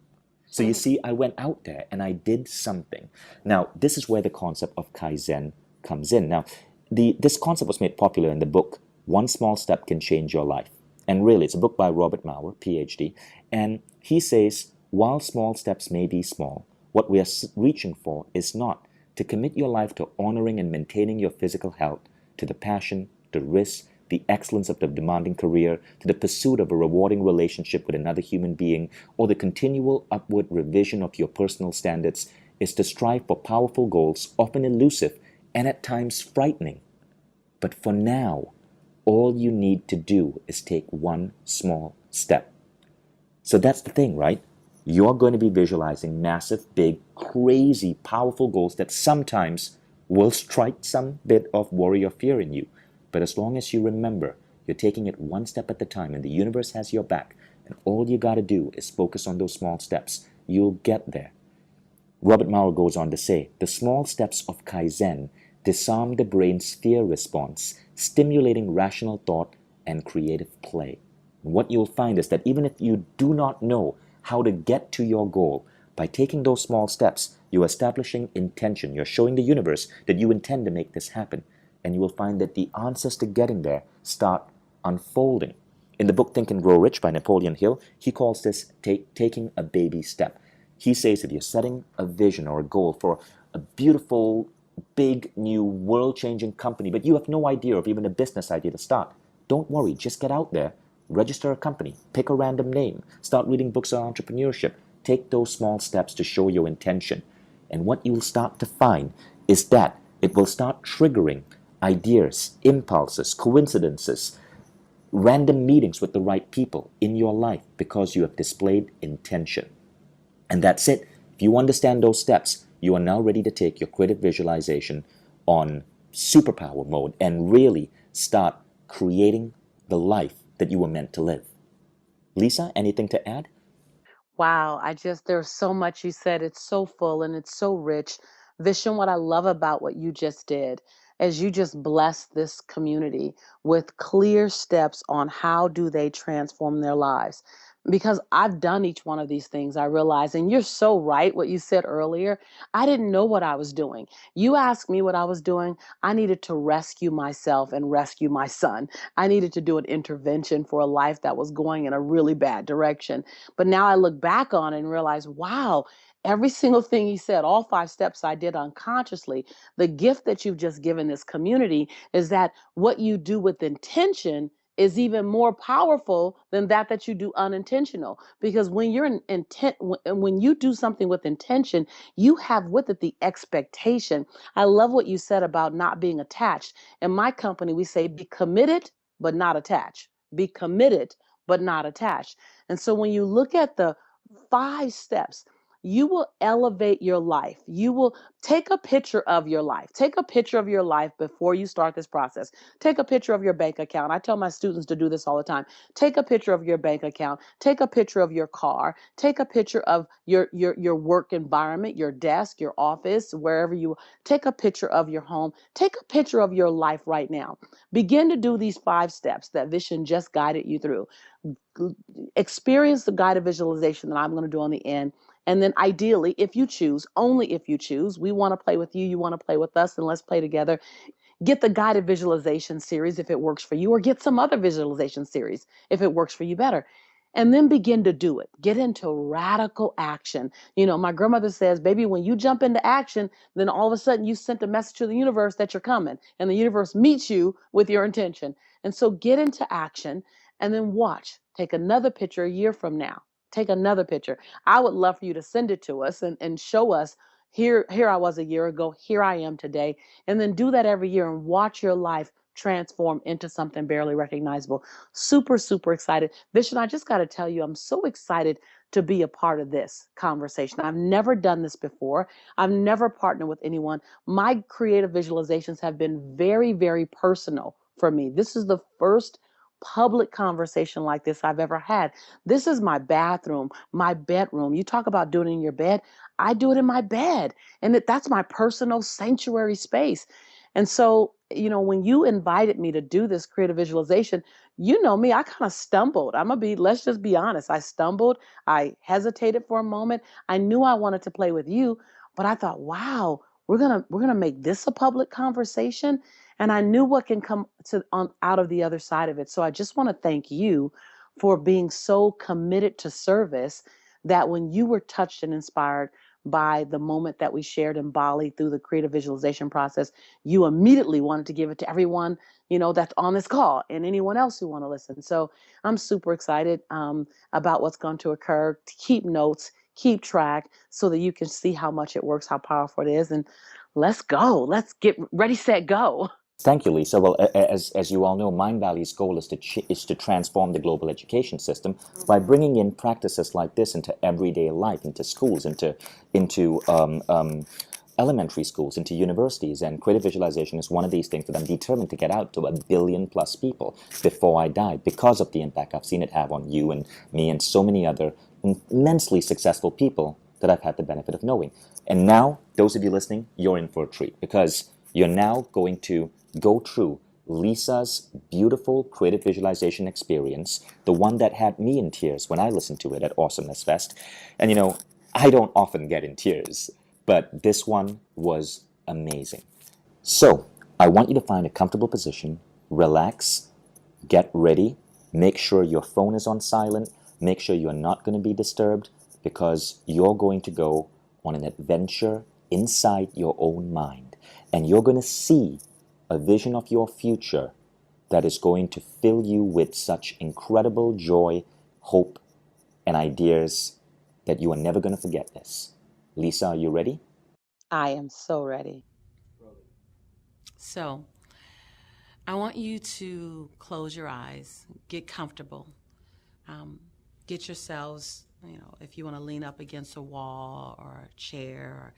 So you see, I went out there and I did something. Now, this is where the concept of Kaizen comes in. Now, this concept was made popular in the book, One Small Step Can Change Your Life. And really, it's a book by Robert Maurer, PhD. And he says, while small steps may be small, what we are reaching for is not to commit your life to honoring and maintaining your physical health, to the passion, the risk, the excellence of the demanding career, to the pursuit of a rewarding relationship with another human being, or the continual upward revision of your personal standards, is to strive for powerful goals, often elusive and at times frightening. But for now, all you need to do is take one small step. So that's the thing, right? You're going to be visualizing massive, big, crazy, powerful goals that sometimes will strike some bit of worry or fear in you. But as long as you remember, you're taking it one step at a time and the universe has your back, and all you got to do is focus on those small steps, you'll get there. Robert Maurer goes on to say, the small steps of Kaizen disarm the brain's fear response, stimulating rational thought and creative play. And what you'll find is that even if you do not know how to get to your goal, by taking those small steps, you're establishing intention. You're showing the universe that you intend to make this happen. And you will find that the answers to getting there start unfolding. In the book Think and Grow Rich by Napoleon Hill, he calls this taking a baby step. He says if you're setting a vision or a goal for a beautiful big, new, world-changing company, but you have no idea of even a business idea to start. Don't worry, just get out there, register a company, pick a random name, start reading books on entrepreneurship. Take those small steps to show your intention. And what you'll start to find is that it will start triggering ideas, impulses, coincidences, random meetings with the right people in your life because you have displayed intention. And that's it. If you understand those steps, you are now ready to take your creative visualization on superpower mode and really start creating the life that you were meant to live. Lisa, anything to add? Wow, there's so much you said. It's so full and it's so rich. Vishen, what I love about what you just did is you just blessed this community with clear steps on how do they transform their lives. Because I've done each one of these things, I realize, and you're so right what you said earlier. I didn't know what I was doing. You asked me what I was doing. I needed to rescue myself and rescue my son. I needed to do an intervention for a life that was going in a really bad direction. But now I look back on it and realize, wow, every single thing he said, all five steps I did unconsciously. The gift that you've just given this community is that what you do with intention is even more powerful than that you do unintentional, because when you're in intent, when you do something with intention, you have with it the expectation. I love what you said about not being attached. In my company we say be committed but not attached, be committed but not attached. And so when you look at the five steps, you will elevate your life. You will take a picture of your life. Take a picture of your life before you start this process. Take a picture of your bank account. I tell my students to do this all the time. Take a picture of your bank account. Take a picture of your car. Take a picture of your work environment, your desk, your office, wherever you. Take a picture of your home. Take a picture of your life right now. Begin to do these five steps that Vishen just guided you through. Experience the guided visualization that I'm going to do on the end. And then ideally, if you choose, only if you choose, we want to play with you, you want to play with us, and let's play together. Get the guided visualization series if it works for you, or get some other visualization series if it works for you better. And then begin to do it. Get into radical action. You know, my grandmother says, baby, when you jump into action, then all of a sudden you sent a message to the universe that you're coming, and the universe meets you with your intention. And so get into action and then watch. Take another picture a year from now. Take another picture. I would love for you to send it to us and show us, here I was a year ago, here I am today. And then do that every year and watch your life transform into something barely recognizable. Super, super excited. Vishen, I just got to tell you, I'm so excited to be a part of this conversation. I've never done this before. I've never partnered with anyone. My creative visualizations have been very, very personal for me. This is the first public conversation like this I've ever had. This is my bathroom, my bedroom. You talk about doing it in your bed. I do it in my bed. And that's my personal sanctuary space. And so, you know, when you invited me to do this creative visualization, you know me, I kind of stumbled. Let's just be honest. I stumbled. I hesitated for a moment. I knew I wanted to play with you, but I thought, wow, we're gonna make this a public conversation. And I knew what can come out of the other side of it. So I just want to thank you for being so committed to service that when you were touched and inspired by the moment that we shared in Bali through the creative visualization process, you immediately wanted to give it to everyone, you know, that's on this call and anyone else who want to listen. So I'm super excited about what's going to occur. Keep notes, keep track so that you can see how much it works, how powerful it is. And let's go. Let's get ready, set, go. Thank you, Lisa. Well, as you all know, Mindvalley's goal is to transform the global education system by bringing in practices like this into everyday life, into schools, into elementary schools, into universities. And creative visualization is one of these things that I'm determined to get out to 1 billion+ people before I die, because of the impact I've seen it have on you and me and so many other immensely successful people that I've had the benefit of knowing. And now, those of you listening, you're in for a treat, because you're now going to go through Lisa's beautiful creative visualization experience, the one that had me in tears when I listened to it at Awesomeness Fest. And you know, I don't often get in tears, but this one was amazing. So, I want you to find a comfortable position, relax, get ready, make sure your phone is on silent, make sure you're not going to be disturbed, because you're going to go on an adventure inside your own mind. And you're going to see a vision of your future that is going to fill you with such incredible joy, hope, and ideas that you are never going to forget this. Lisa, are you ready? I am so ready. So, I want you to close your eyes, get comfortable, um, get yourselves, if you want to lean up against a wall or a chair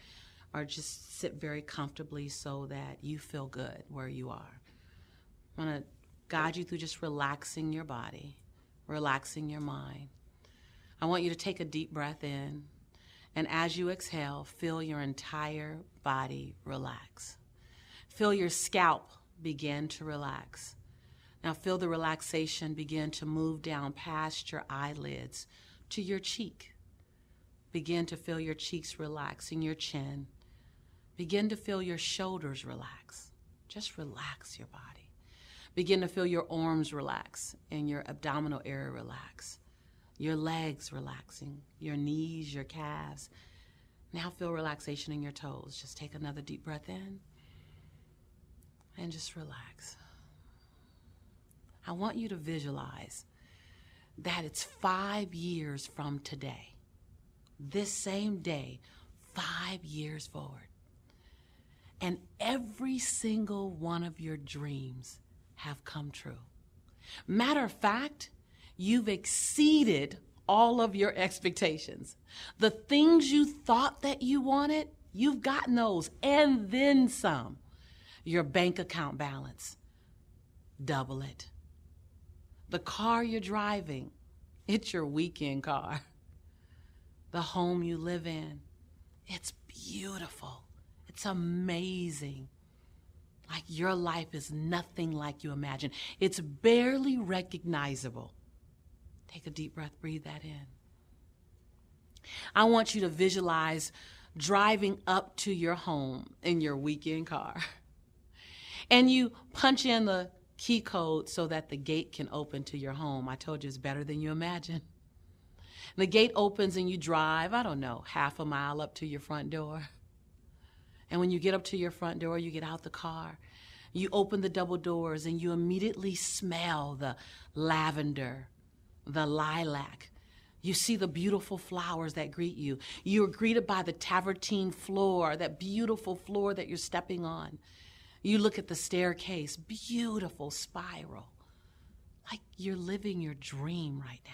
or just sit very comfortably so that you feel good where you are. I want to guide you through just relaxing your body, relaxing your mind. I want you to take a deep breath in, and as you exhale, feel your entire body relax. Feel your scalp begin to relax. Now feel the relaxation begin to move down past your eyelids to your cheek. Begin to feel your cheeks relaxing, your chin. Begin to feel your shoulders relax. Just relax your body. Begin to feel your arms relax and your abdominal area relax. Your legs relaxing, your knees, your calves. Now feel relaxation in your toes. Just take another deep breath in and just relax. I want you to visualize that it's 5 years from today. This same day, 5 years forward. And every single one of your dreams have come true. Matter of fact, you've exceeded all of your expectations. The things you thought that you wanted, you've gotten those and then some. Your bank account balance, double it. The car you're driving, it's your weekend car. The home you live in, it's beautiful. It's amazing. Like your life is nothing like you imagine. It's barely recognizable. Take a deep breath, breathe that in. I want you to visualize driving up to your home in your weekend car. And you punch in the key code so that the gate can open to your home. I told you it's better than you imagine. The gate opens and you drive, I don't know, half a mile up to your front door. And when you get up to your front door, you get out the car. You open the double doors and you immediately smell the lavender, the lilac. You see the beautiful flowers that greet you. You are greeted by the travertine floor, that beautiful floor that you're stepping on. You look at the staircase, beautiful spiral, like you're living your dream right now.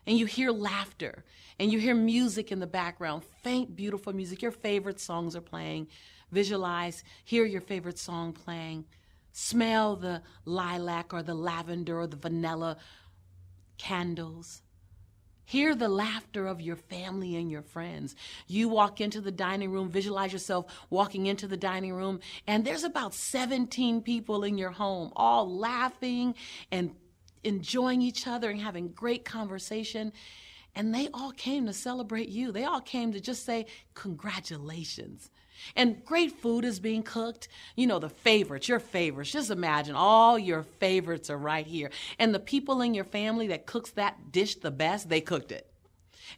And you hear laughter, and you hear music in the background, faint, beautiful music. Your favorite songs are playing. Visualize, hear your favorite song playing. Smell the lilac or the lavender or the vanilla candles. Hear the laughter of your family and your friends. You walk into the dining room, visualize yourself walking into the dining room, and there's about 17 people in your home, all laughing and enjoying each other and having great conversation. And they all came to celebrate you. They all came to just say, congratulations. And great food is being cooked. You know, the favorites, your favorites. Just imagine all your favorites are right here. And the people in your family that cooks that dish the best, they cooked it.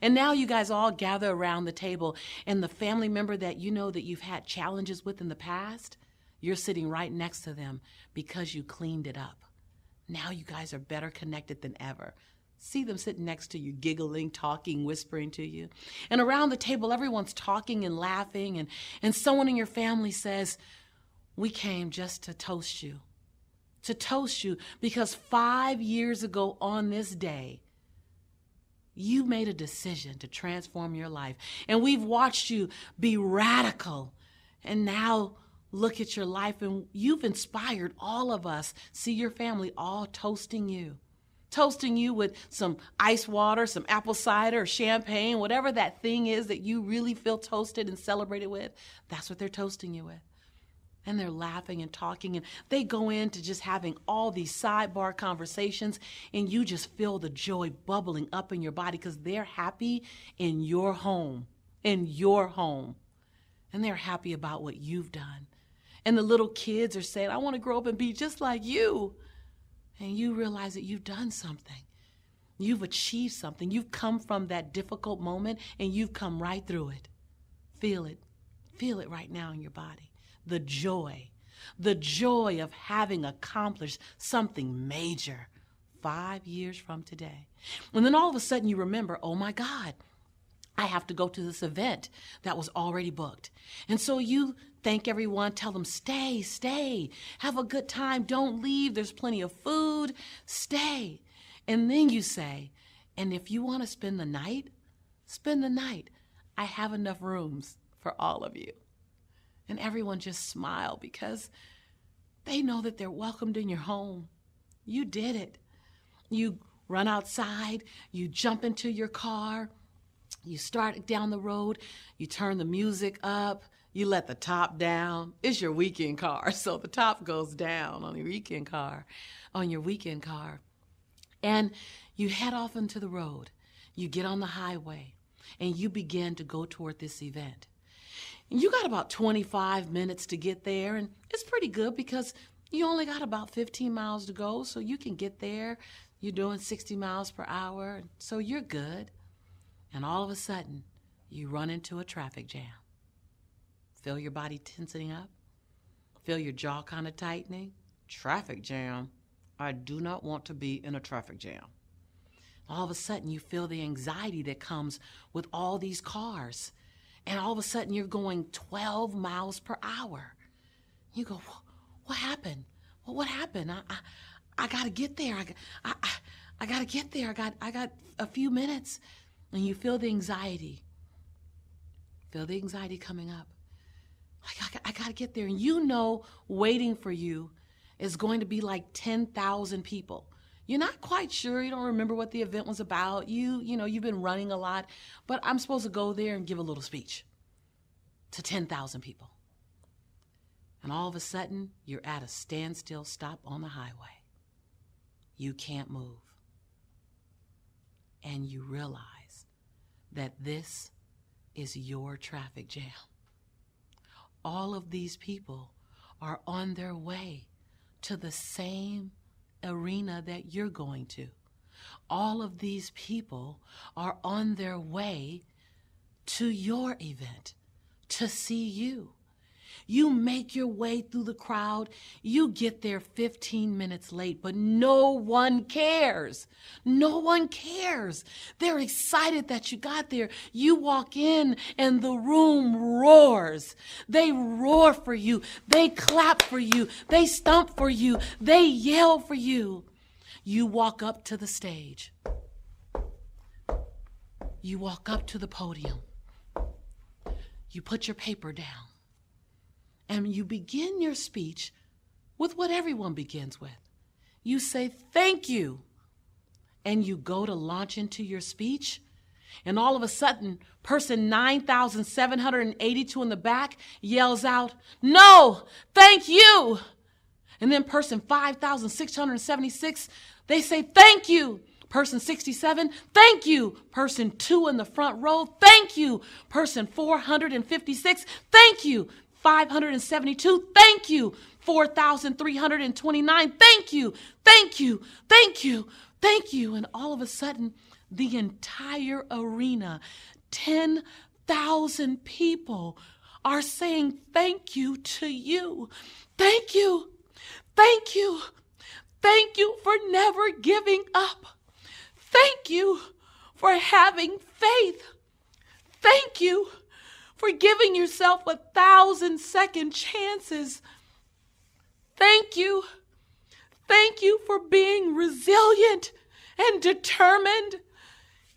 And now you guys all gather around the table, and the family member that you know that you've had challenges with in the past, you're sitting right next to them because you cleaned it up. Now you guys are better connected than ever. See them sitting next to you, giggling, talking, whispering to you. And around the table, everyone's talking and laughing, and someone in your family says, we came just to toast you. To toast you because 5 years ago on this day, you made a decision to transform your life. And we've watched you be radical. And now look at your life, and you've inspired all of us. See your family all toasting you. Toasting you with some ice water, some apple cider, or champagne, whatever that thing is that you really feel toasted and celebrated with. That's what they're toasting you with. And they're laughing and talking, and they go into just having all these sidebar conversations, and you just feel the joy bubbling up in your body because they're happy in your home, in your home. And they're happy about what you've done. And the little kids are saying, I want to grow up and be just like you. And you realize that you've done something. You've achieved something. You've come from that difficult moment and you've come right through it. Feel it. Feel it right now in your body. the joy of having accomplished something major 5 years from today. And then all of a sudden you remember, oh my God, I have to go to this event that was already booked. And so you thank everyone, tell them, stay, have a good time, don't leave, there's plenty of food, stay. And then you say, and if you want to spend the night, I have enough rooms for all of you. And everyone just smiled because they know that they're welcomed in your home. You did it. You run outside, you jump into your car, you start down the road, you turn the music up, you let the top down. It's your weekend car, so the top goes down on your weekend car, And you head off into the road. You get on the highway, and you begin to go toward this event. And you got about 25 minutes to get there, and it's pretty good because you only got about 15 miles to go, so you can get there. You're doing 60 miles per hour, so you're good. And all of a sudden, you run into a traffic jam. Feel your body tensing up? Feel your jaw kind of tightening? Traffic jam. I do not want to be in a traffic jam. All of a sudden, you feel the anxiety that comes with all these cars. And all of a sudden, you're going 12 miles per hour. You go, what happened? Well, what happened? I got to get there. I got to get there. I got a few minutes. And you feel the anxiety. Feel the anxiety coming up. I got to get there. And you know waiting for you is going to be like 10,000 people. You're not quite sure. You don't remember what the event was about. You've been running a lot. But I'm supposed to go there and give a little speech to 10,000 people. And all of a sudden, you're at a standstill stop on the highway. You can't move. And you realize that this is your traffic jam. All of these people are on their way to the same arena that you're going to. All of these people are on their way to your event to see you. You make your way through the crowd. You get there 15 minutes late, but no one cares. No one cares. They're excited that you got there. You walk in and the room roars. They roar for you. They clap for you. They stomp for you. They yell for you. You walk up to the stage. You walk up to the podium. You put your paper down. And you begin your speech with what everyone begins with. You say, thank you. And you go to launch into your speech. And all of a sudden, person 9,782 in the back yells out, no, thank you. And then person 5,676, they say, thank you. Person 67, thank you. Person 2 in the front row, thank you. Person 456, thank you. 572, thank you. 4,329, thank you. Thank you. Thank you. Thank you. And all of a sudden, the entire arena, 10,000 people are saying thank you to you. Thank you. Thank you. Thank you for never giving up. Thank you for having faith. Thank you for giving yourself 1,000 second chances. Thank you. Thank you for being resilient and determined.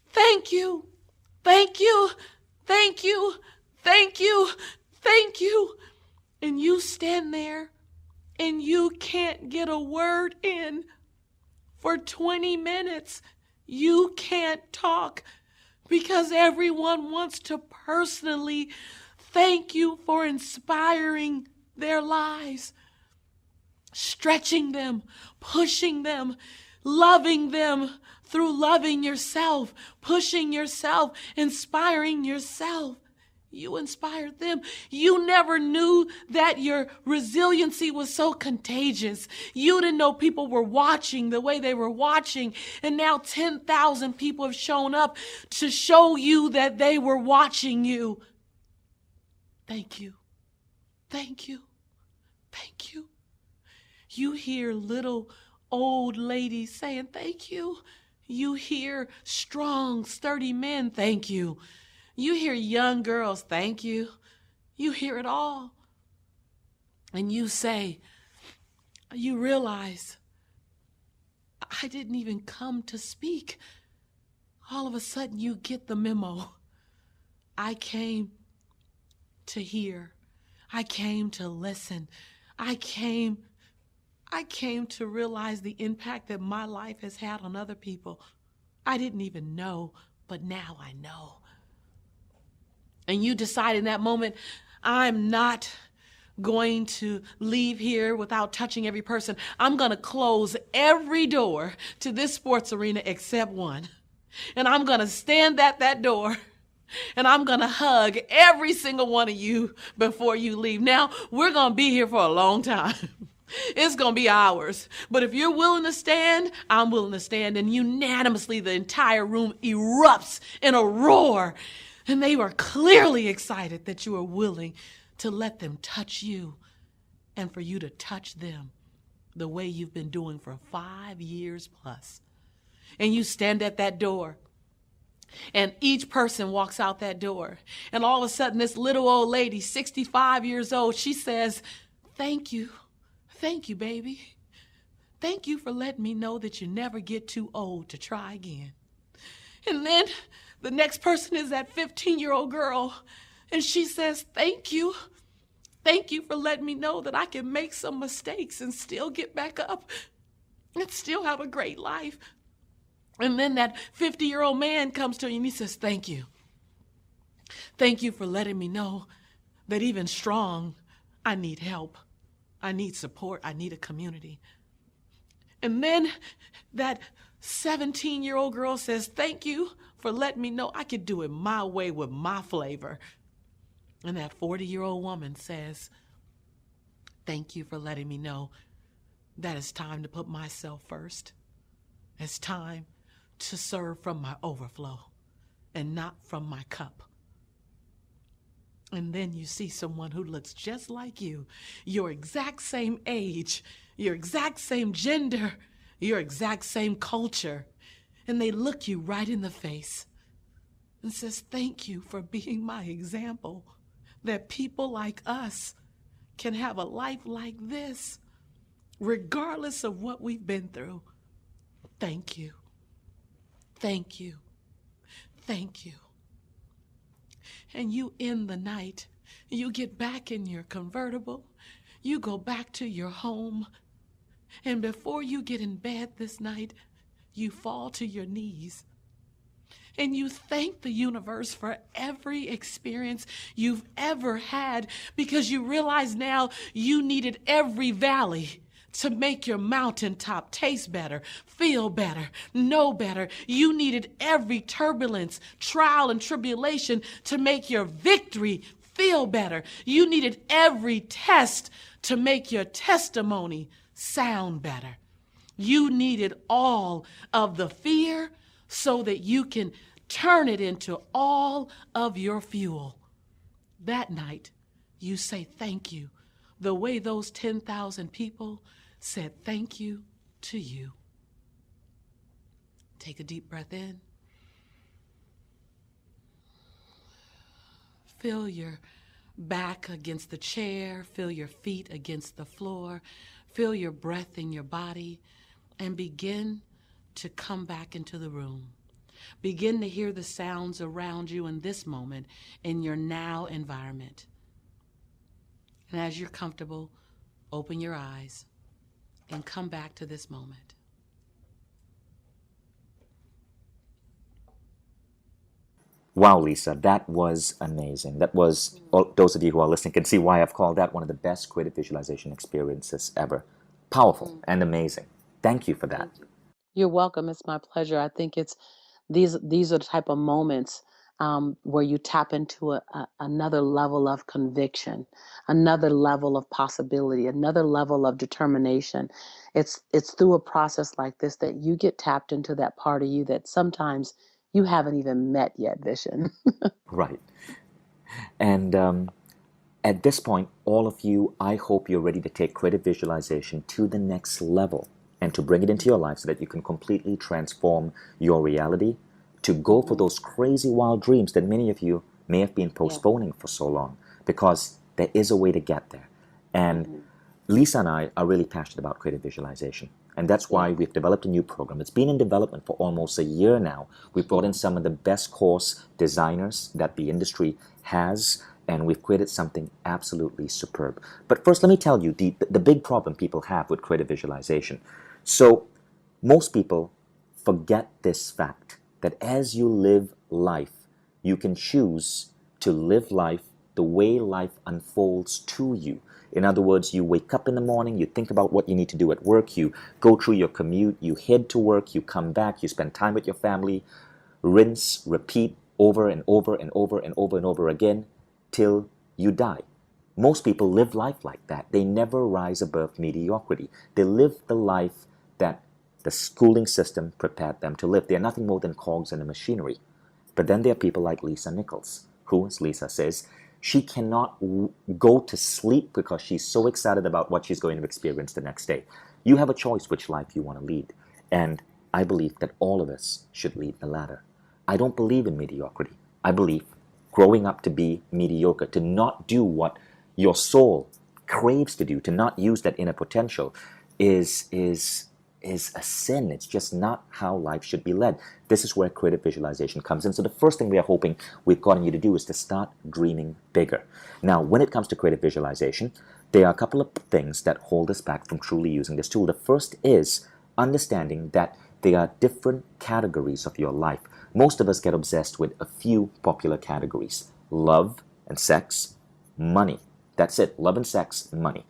Thank you. Thank you. Thank you. Thank you. Thank you. And you stand there and you can't get a word in for 20 minutes. You can't talk because everyone wants to personally thank you for inspiring their lives, stretching them, pushing them, loving them through loving yourself, pushing yourself, inspiring yourself. You inspired them. You never knew that your resiliency was so contagious. You didn't know people were watching the way they were watching. And now 10,000 people have shown up to show you that they were watching you. Thank you. Thank you. thank you. You hear little old ladies saying, thank you. You hear strong, sturdy men, thank you. You hear young girls, thank you. You hear it all. And you say, you realize, I didn't even come to speak. All of a sudden you get the memo. I came to hear. I came to listen. I came to realize the impact that my life has had on other people. I didn't even know, but now I know. And you decide in that moment, I'm not going to leave here without touching every person. I'm going to close every door to this sports arena except one. And I'm going to stand at that door and I'm going to hug every single one of you before you leave. Now, we're going to be here for a long time. It's going to be hours. But if you're willing to stand, I'm willing to stand. And unanimously, the entire room erupts in a roar. And they were clearly excited that you are willing to let them touch you and for you to touch them the way you've been doing for 5 years plus. And you stand at that door. And each person walks out that door. And all of a sudden, this little old lady, 65 years old, she says, thank you. Thank you, baby. Thank you for letting me know that you never get too old to try again. And then the next person is that 15-year-old girl. And she says, thank you. Thank you for letting me know that I can make some mistakes and still get back up and still have a great life. And then that 50-year-old man comes to you and he says, thank you. Thank you for letting me know that even strong, I need help. I need support. I need a community. And then that 17-year-old girl says, thank you for letting me know I could do it my way with my flavor. And that 40-year-old woman says, thank you for letting me know that it's time to put myself first. It's time to serve from my overflow and not from my cup. And then you see someone who looks just like you, your exact same age, your exact same gender, your exact same culture. And they look you right in the face and says, thank you for being my example, that people like us can have a life like this, regardless of what we've been through. Thank you. Thank you. Thank you. And you end the night. You get back in your convertible. You go back to your home. And before you get in bed this night, you fall to your knees. And you thank the universe for every experience you've ever had, because you realize now you needed every valley to make your mountaintop taste better, feel better, know better. You needed every turbulence, trial, and tribulation to make your victory feel better. You needed every test to make your testimony sound better. You needed all of the fear so that you can turn it into all of your fuel. That night, you say thank you, the way those 10,000 people said thank you to you. Take a deep breath in. Feel your back against the chair. Feel your feet against the floor. Feel your breath in your body and begin to come back into the room. Begin to hear the sounds around you in this moment, in your now environment. And as you're comfortable, open your eyes and come back to this moment. Wow, Lisa, that was amazing. That was, those of you who are listening can see why I've called that one of the best creative visualization experiences ever. Powerful and amazing. Thank you for that. You're welcome. It's my pleasure. I think these are the type of moments where you tap into another level of conviction, another level of possibility, another level of determination. It's through a process like this that you get tapped into that part of you that sometimes you haven't even met yet, Vishen. Right. And At this point, all of you, I hope you're ready to take creative visualization to the next level and to bring it into your life so that you can completely transform your reality, to go for those crazy wild dreams that many of you may have been postponing for so long, because there is a way to get there. And Lisa and I are really passionate about creative visualization. And that's why we've developed a new program. It's been in development for almost a year now. We've brought in some of the best course designers that the industry has, and we've created something absolutely superb. But first, let me tell you the big problem people have with creative visualization. So most people forget this fact that as you live life, you can choose to live life the way life unfolds to you. In other words, you wake up in the morning, you think about what you need to do at work, you go through your commute, you head to work, you come back, you spend time with your family, rinse, repeat over and over and over and over and over again till you die. Most people live life like that. They never rise above mediocrity. They live the life that the schooling system prepared them to live. They are nothing more than cogs in a machinery. But then there are people like Lisa Nichols, who, as Lisa says, she cannot go to sleep because she's so excited about what she's going to experience the next day. You have a choice which life you want to lead. And I believe that all of us should lead the latter. I don't believe in mediocrity. I believe growing up to be mediocre, to not do what your soul craves to do, to not use that inner potential is a sin. It's just not how life should be led. This is where creative visualization comes in. So the first thing we are hoping we've gotten you to do is to start dreaming bigger. Now, when it comes to creative visualization, there are a couple of things that hold us back from truly using this tool. The first is understanding that there are different categories of your life. Most of us get obsessed with a few popular categories: love and sex, money. That's it. Love and sex, money.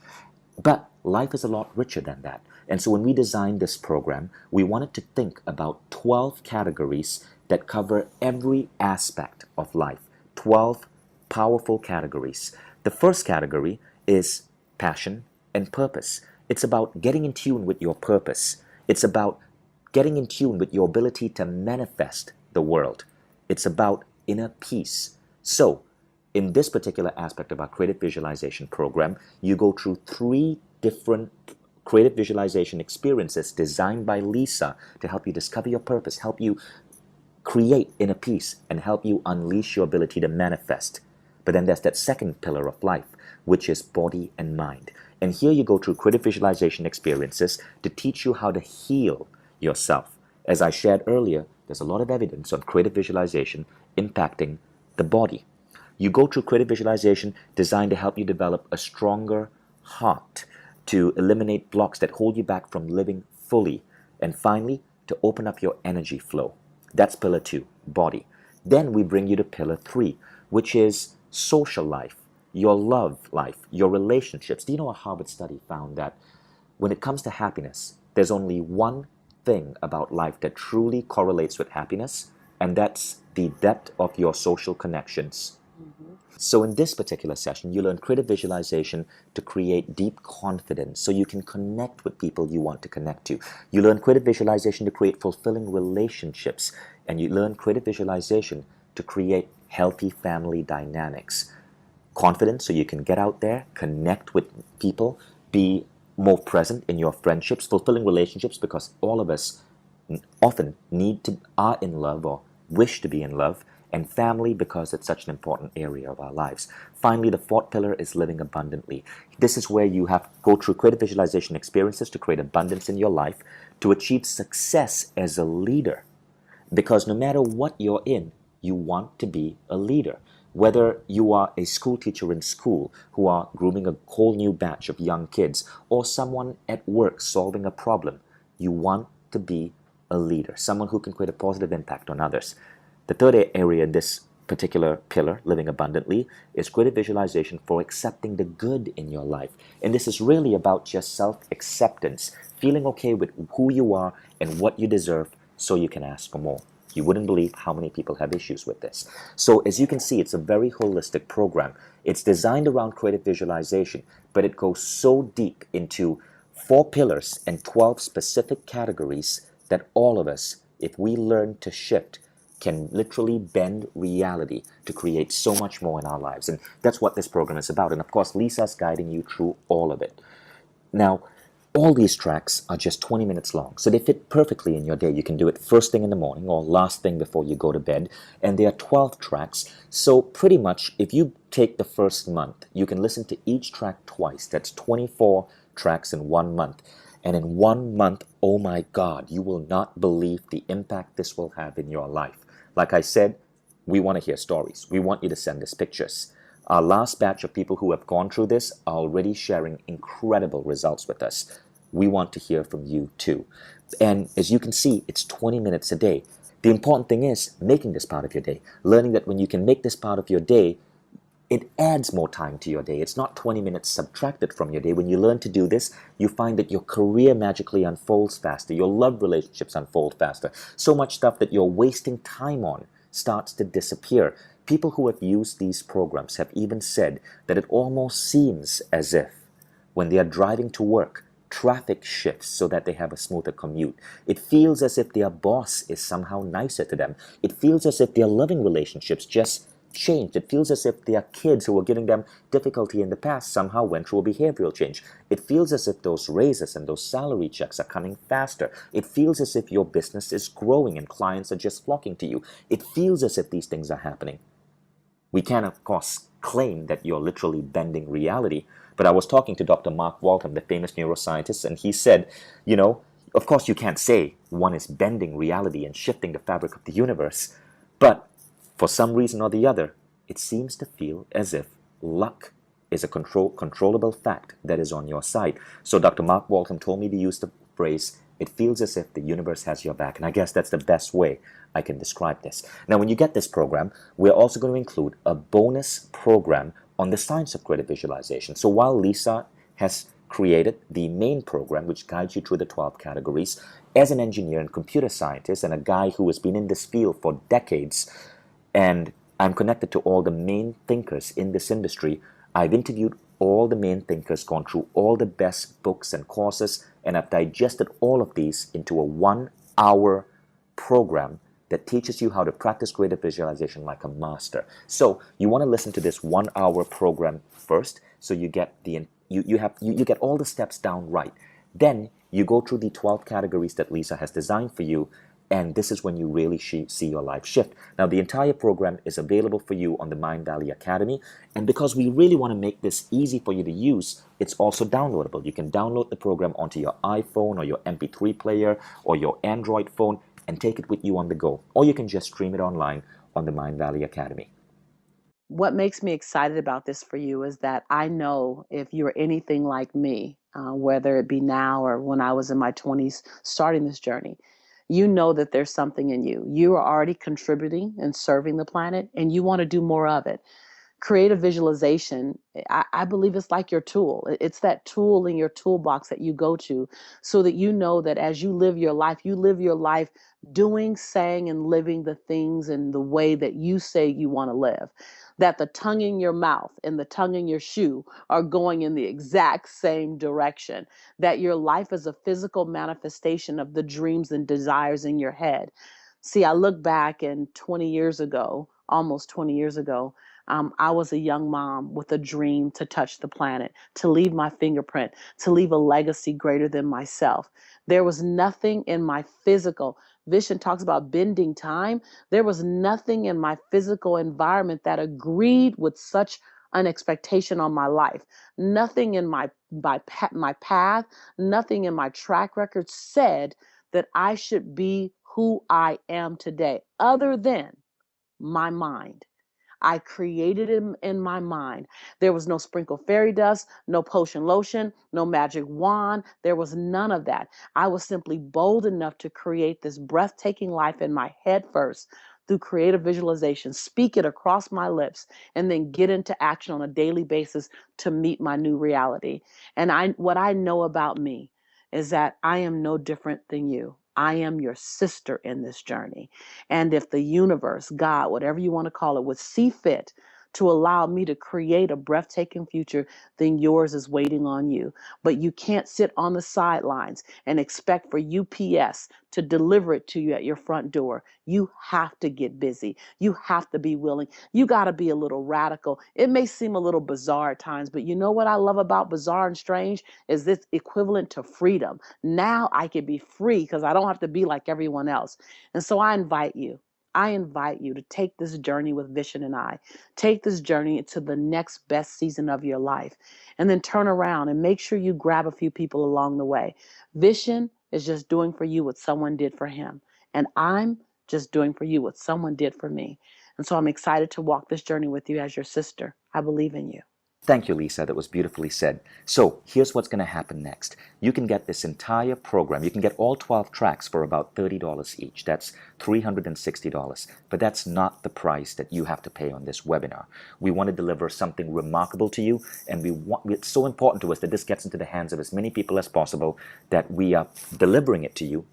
But life is a lot richer than that. And so when we designed this program, we wanted to think about 12 categories that cover every aspect of life. 12 powerful categories. The first category is passion and purpose. It's about getting in tune with your purpose. It's about getting in tune with your ability to manifest the world. It's about inner peace. So, in this particular aspect of our creative visualization program, you go through 3 different creative visualization experiences designed by Lisa to help you discover your purpose, help you create inner peace, and help you unleash your ability to manifest. But then there's that second pillar of life, which is body and mind. And here you go through creative visualization experiences to teach you how to heal yourself. As I shared earlier, there's a lot of evidence on creative visualization impacting the body. You go through creative visualization designed to help you develop a stronger heart, to eliminate blocks that hold you back from living fully, and finally, to open up your energy flow. That's pillar 2, body. Then we bring you to pillar 3, which is social life, your love life, your relationships. Do you know a Harvard study found that when it comes to happiness, there's only one thing about life that truly correlates with happiness, and that's the depth of your social connections. So in this particular session, you learn creative visualization to create deep confidence so you can connect with people you want to connect to. You learn creative visualization to create fulfilling relationships. And you learn creative visualization to create healthy family dynamics. Confidence so you can get out there, connect with people, be more present in your friendships, fulfilling relationships, because all of us often are in love or wish to be in love, and family because it's such an important area of our lives. Finally, the 4th pillar is living abundantly. This is where you have to go through creative visualization experiences to create abundance in your life, to achieve success as a leader. Because no matter what you're in, you want to be a leader. Whether you are a school teacher in school who are grooming a whole new batch of young kids, or someone at work solving a problem, you want to be a leader, someone who can create a positive impact on others. The third area in this particular pillar, living abundantly, is creative visualization for accepting the good in your life. And this is really about just self-acceptance, feeling okay with who you are and what you deserve so you can ask for more. You wouldn't believe how many people have issues with this. So as you can see, it's a very holistic program. It's designed around creative visualization, but it goes so deep into 4 pillars and 12 specific categories that all of us, if we learn to shift can literally bend reality to create so much more in our lives. And that's what this program is about. And of course, Lisa's guiding you through all of it. Now, all these tracks are just 20 minutes long, so they fit perfectly in your day. You can do it first thing in the morning or last thing before you go to bed. And there are 12 tracks, so pretty much if you take the first month, you can listen to each track twice. That's 24 tracks in 1 month. And in 1 month, oh my God, you will not believe the impact this will have in your life. Like I said, we want to hear stories. We want you to send us pictures. Our last batch of people who have gone through this are already sharing incredible results with us. We want to hear from you too. And as you can see, it's 20 minutes a day. The important thing is making this part of your day, learning that when you can make this part of your day, it adds more time to your day. It's not 20 minutes subtracted from your day. When you learn to do this, you find that your career magically unfolds faster. Your love relationships unfold faster. So much stuff that you're wasting time on starts to disappear. People who have used these programs have even said that it almost seems as if when they are driving to work, traffic shifts so that they have a smoother commute. It feels as if their boss is somehow nicer to them. It feels as if their loving relationships just changed. It feels as if their kids who were giving them difficulty in the past somehow went through a behavioral change. It feels as if those raises and those salary checks are coming faster. It feels as if your business is growing and clients are just flocking to you. It feels as if these things are happening. We can, of course, claim that you're literally bending reality, but I was talking to Dr. Mark Waltham, the famous neuroscientist, and he said, of course you can't say one is bending reality and shifting the fabric of the universe, but for some reason or the other, it seems to feel as if luck is a controllable fact that is on your side. So Dr. Mark Waltham told me to use the phrase, it feels as if the universe has your back. And I guess that's the best way I can describe this. Now, when you get this program, we're also going to include a bonus program on the science of creative visualization. So while Lisa has created the main program, which guides you through the 12 categories, as an engineer and computer scientist and a guy who has been in this field for decades, and I'm connected to all the main thinkers in this industry, I've interviewed all the main thinkers, gone through all the best books and courses, and I've digested all of these into a 1 hour program that teaches you how to practice creative visualization like a master. So you want to listen to this 1 hour program first, so you get you get all the steps down right. Then you go through the 12 categories that Lisa has designed for you, and this is when you really see your life shift. Now, the entire program is available for you on the Mindvalley Academy, and because we really want to make this easy for you to use, it's also downloadable. You can download the program onto your iPhone or your MP3 player or your Android phone and take it with you on the go, or you can just stream it online on the Mindvalley Academy. What makes me excited about this for you is that I know if you're anything like me, whether it be now or when I was in my 20s starting this journey, you know that there's something in you. You are already contributing and serving the planet, and you want to do more of it. Creative visualization, I believe it's like your tool. It's that tool in your toolbox that you go to so that you know that as you live your life doing, saying, and living the things in the way that you say you want to live. That the tongue in your mouth and the tongue in your shoe are going in the exact same direction. That your life is a physical manifestation of the dreams and desires in your head. See, I look back and 20 years ago, almost 20 years ago, I was a young mom with a dream to touch the planet, to leave my fingerprint, to leave a legacy greater than myself. There was nothing in my physical. Vision talks about bending time. There was nothing in my physical environment that agreed with such an expectation on my life. Nothing in my path, nothing in my track record said that I should be who I am today, other than my mind. I created it in my mind. There was no sprinkle fairy dust, no potion lotion, no magic wand. There was none of that. I was simply bold enough to create this breathtaking life in my head first through creative visualization, speak it across my lips, and then get into action on a daily basis to meet my new reality. And what I know about me is that I am no different than you. I am your sister in this journey. And if the universe, God, whatever you want to call it, would see fit to allow me to create a breathtaking future, then yours is waiting on you. But you can't sit on the sidelines and expect for UPS to deliver it to you at your front door. You have to get busy. You have to be willing. You got to be a little radical. It may seem a little bizarre at times, but you know what I love about bizarre and strange is this equivalent to freedom. Now I can be free because I don't have to be like everyone else. And so I invite you to take this journey with Vision and I. Take this journey into the next best season of your life. And then turn around and make sure you grab a few people along the way. Vision is just doing for you what someone did for him. And I'm just doing for you what someone did for me. And so I'm excited to walk this journey with you as your sister. I believe in you. Thank you, Lisa. That was beautifully said. So here's what's going to happen next. You can get this entire program. You can get all 12 tracks for about $30 each. That's $360. But that's not the price that you have to pay on this webinar. We want to deliver something remarkable to you, and it's so important to us that this gets into the hands of as many people as possible that we are delivering it to you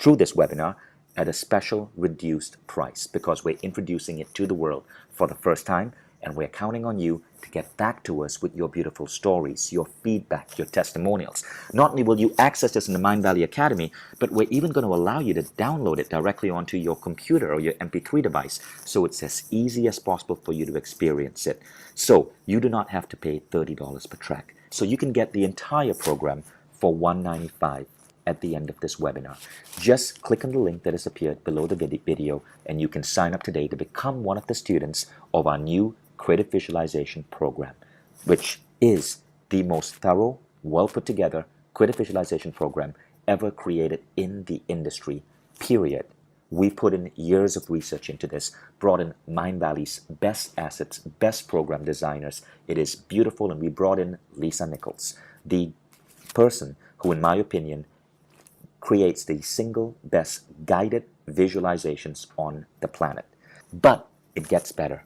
through this webinar at a special reduced price because we're introducing it to the world for the first time, and we're counting on you to get back to us with your beautiful stories, your feedback, your testimonials. Not only will you access this in the Mindvalley Academy, but we're even going to allow you to download it directly onto your computer or your MP3 device, so it's as easy as possible for you to experience it. So you do not have to pay $30 per track. So you can get the entire program for $195 at the end of this webinar. Just click on the link that has appeared below the video and you can sign up today to become one of the students of our new Creative Visualization program, which is the most thorough, well put together creative visualization program ever created in the industry, period. We put in years of research into this, brought in Mindvalley's best assets, best program designers. It is beautiful, and we brought in Lisa Nichols, the person who, in my opinion, creates the single best guided visualizations on the planet. But it gets better.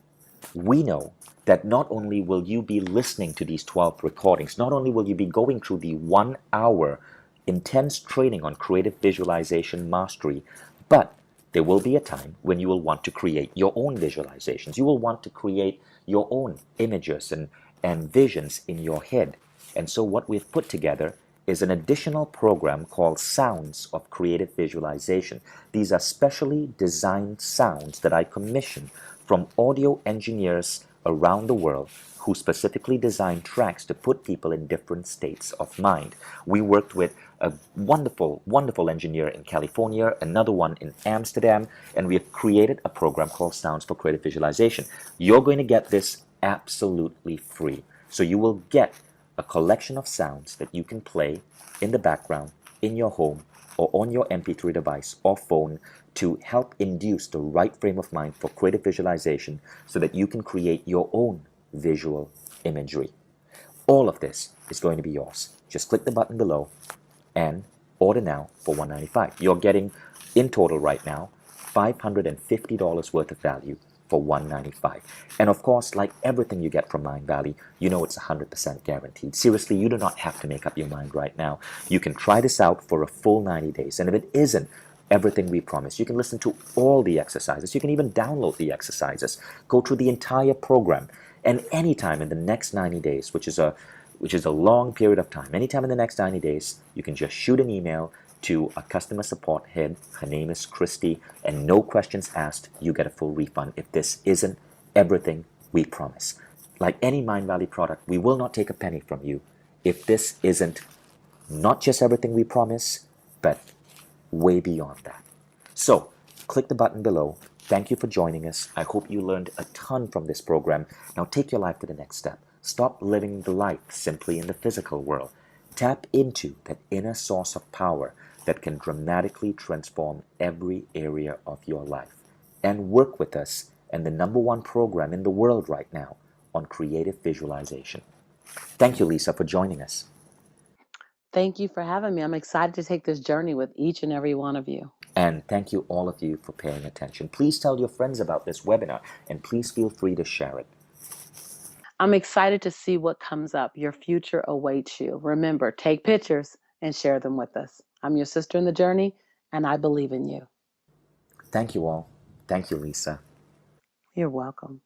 We know that not only will you be listening to these 12 recordings, not only will you be going through the 1 hour intense training on creative visualization mastery, but there will be a time when you will want to create your own visualizations. You will want to create your own images and visions in your head. And so what we've put together is an additional program called Sounds of Creative Visualization. These are specially designed sounds that I commission from audio engineers around the world who specifically design tracks to put people in different states of mind. We worked with a wonderful, wonderful engineer in California, another one in Amsterdam, and we have created a program called Sounds for Creative Visualization. You're going to get this absolutely free. So you will get a collection of sounds that you can play in the background, in your home, or on your MP3 device or phone to help induce the right frame of mind for creative visualization so that you can create your own visual imagery. All of this is going to be yours. Just click the button below and order now for $195. You're getting, in total right now, $550 worth of value for $195. And of course, like everything you get from Mindvalley, you know it's 100% guaranteed. Seriously, you do not have to make up your mind right now. You can try this out for a full 90 days. And if it isn't everything we promise, you can listen to all the exercises. You can even download the exercises, go through the entire program. And anytime in the next 90 days, which is a long period of time, anytime in the next 90 days, you can just shoot an email to a customer support head. Her name is Christy, and no questions asked, you get a full refund if this isn't everything we promise. Like any Mindvalley product, we will not take a penny from you if this isn't not just everything we promise, but way beyond that. So, click the button below. Thank you for joining us. I hope you learned a ton from this program. Now take your life to the next step. Stop living the life simply in the physical world. Tap into that inner source of power that can dramatically transform every area of your life. And work with us and the #1 program in the world right now on creative visualization. Thank you, Lisa, for joining us. Thank you for having me. I'm excited to take this journey with each and every one of you. And thank you all of you for paying attention. Please tell your friends about this webinar and please feel free to share it. I'm excited to see what comes up. Your future awaits you. Remember, take pictures and share them with us. I'm your sister in the journey, and I believe in you. Thank you all. Thank you, Lisa. You're welcome.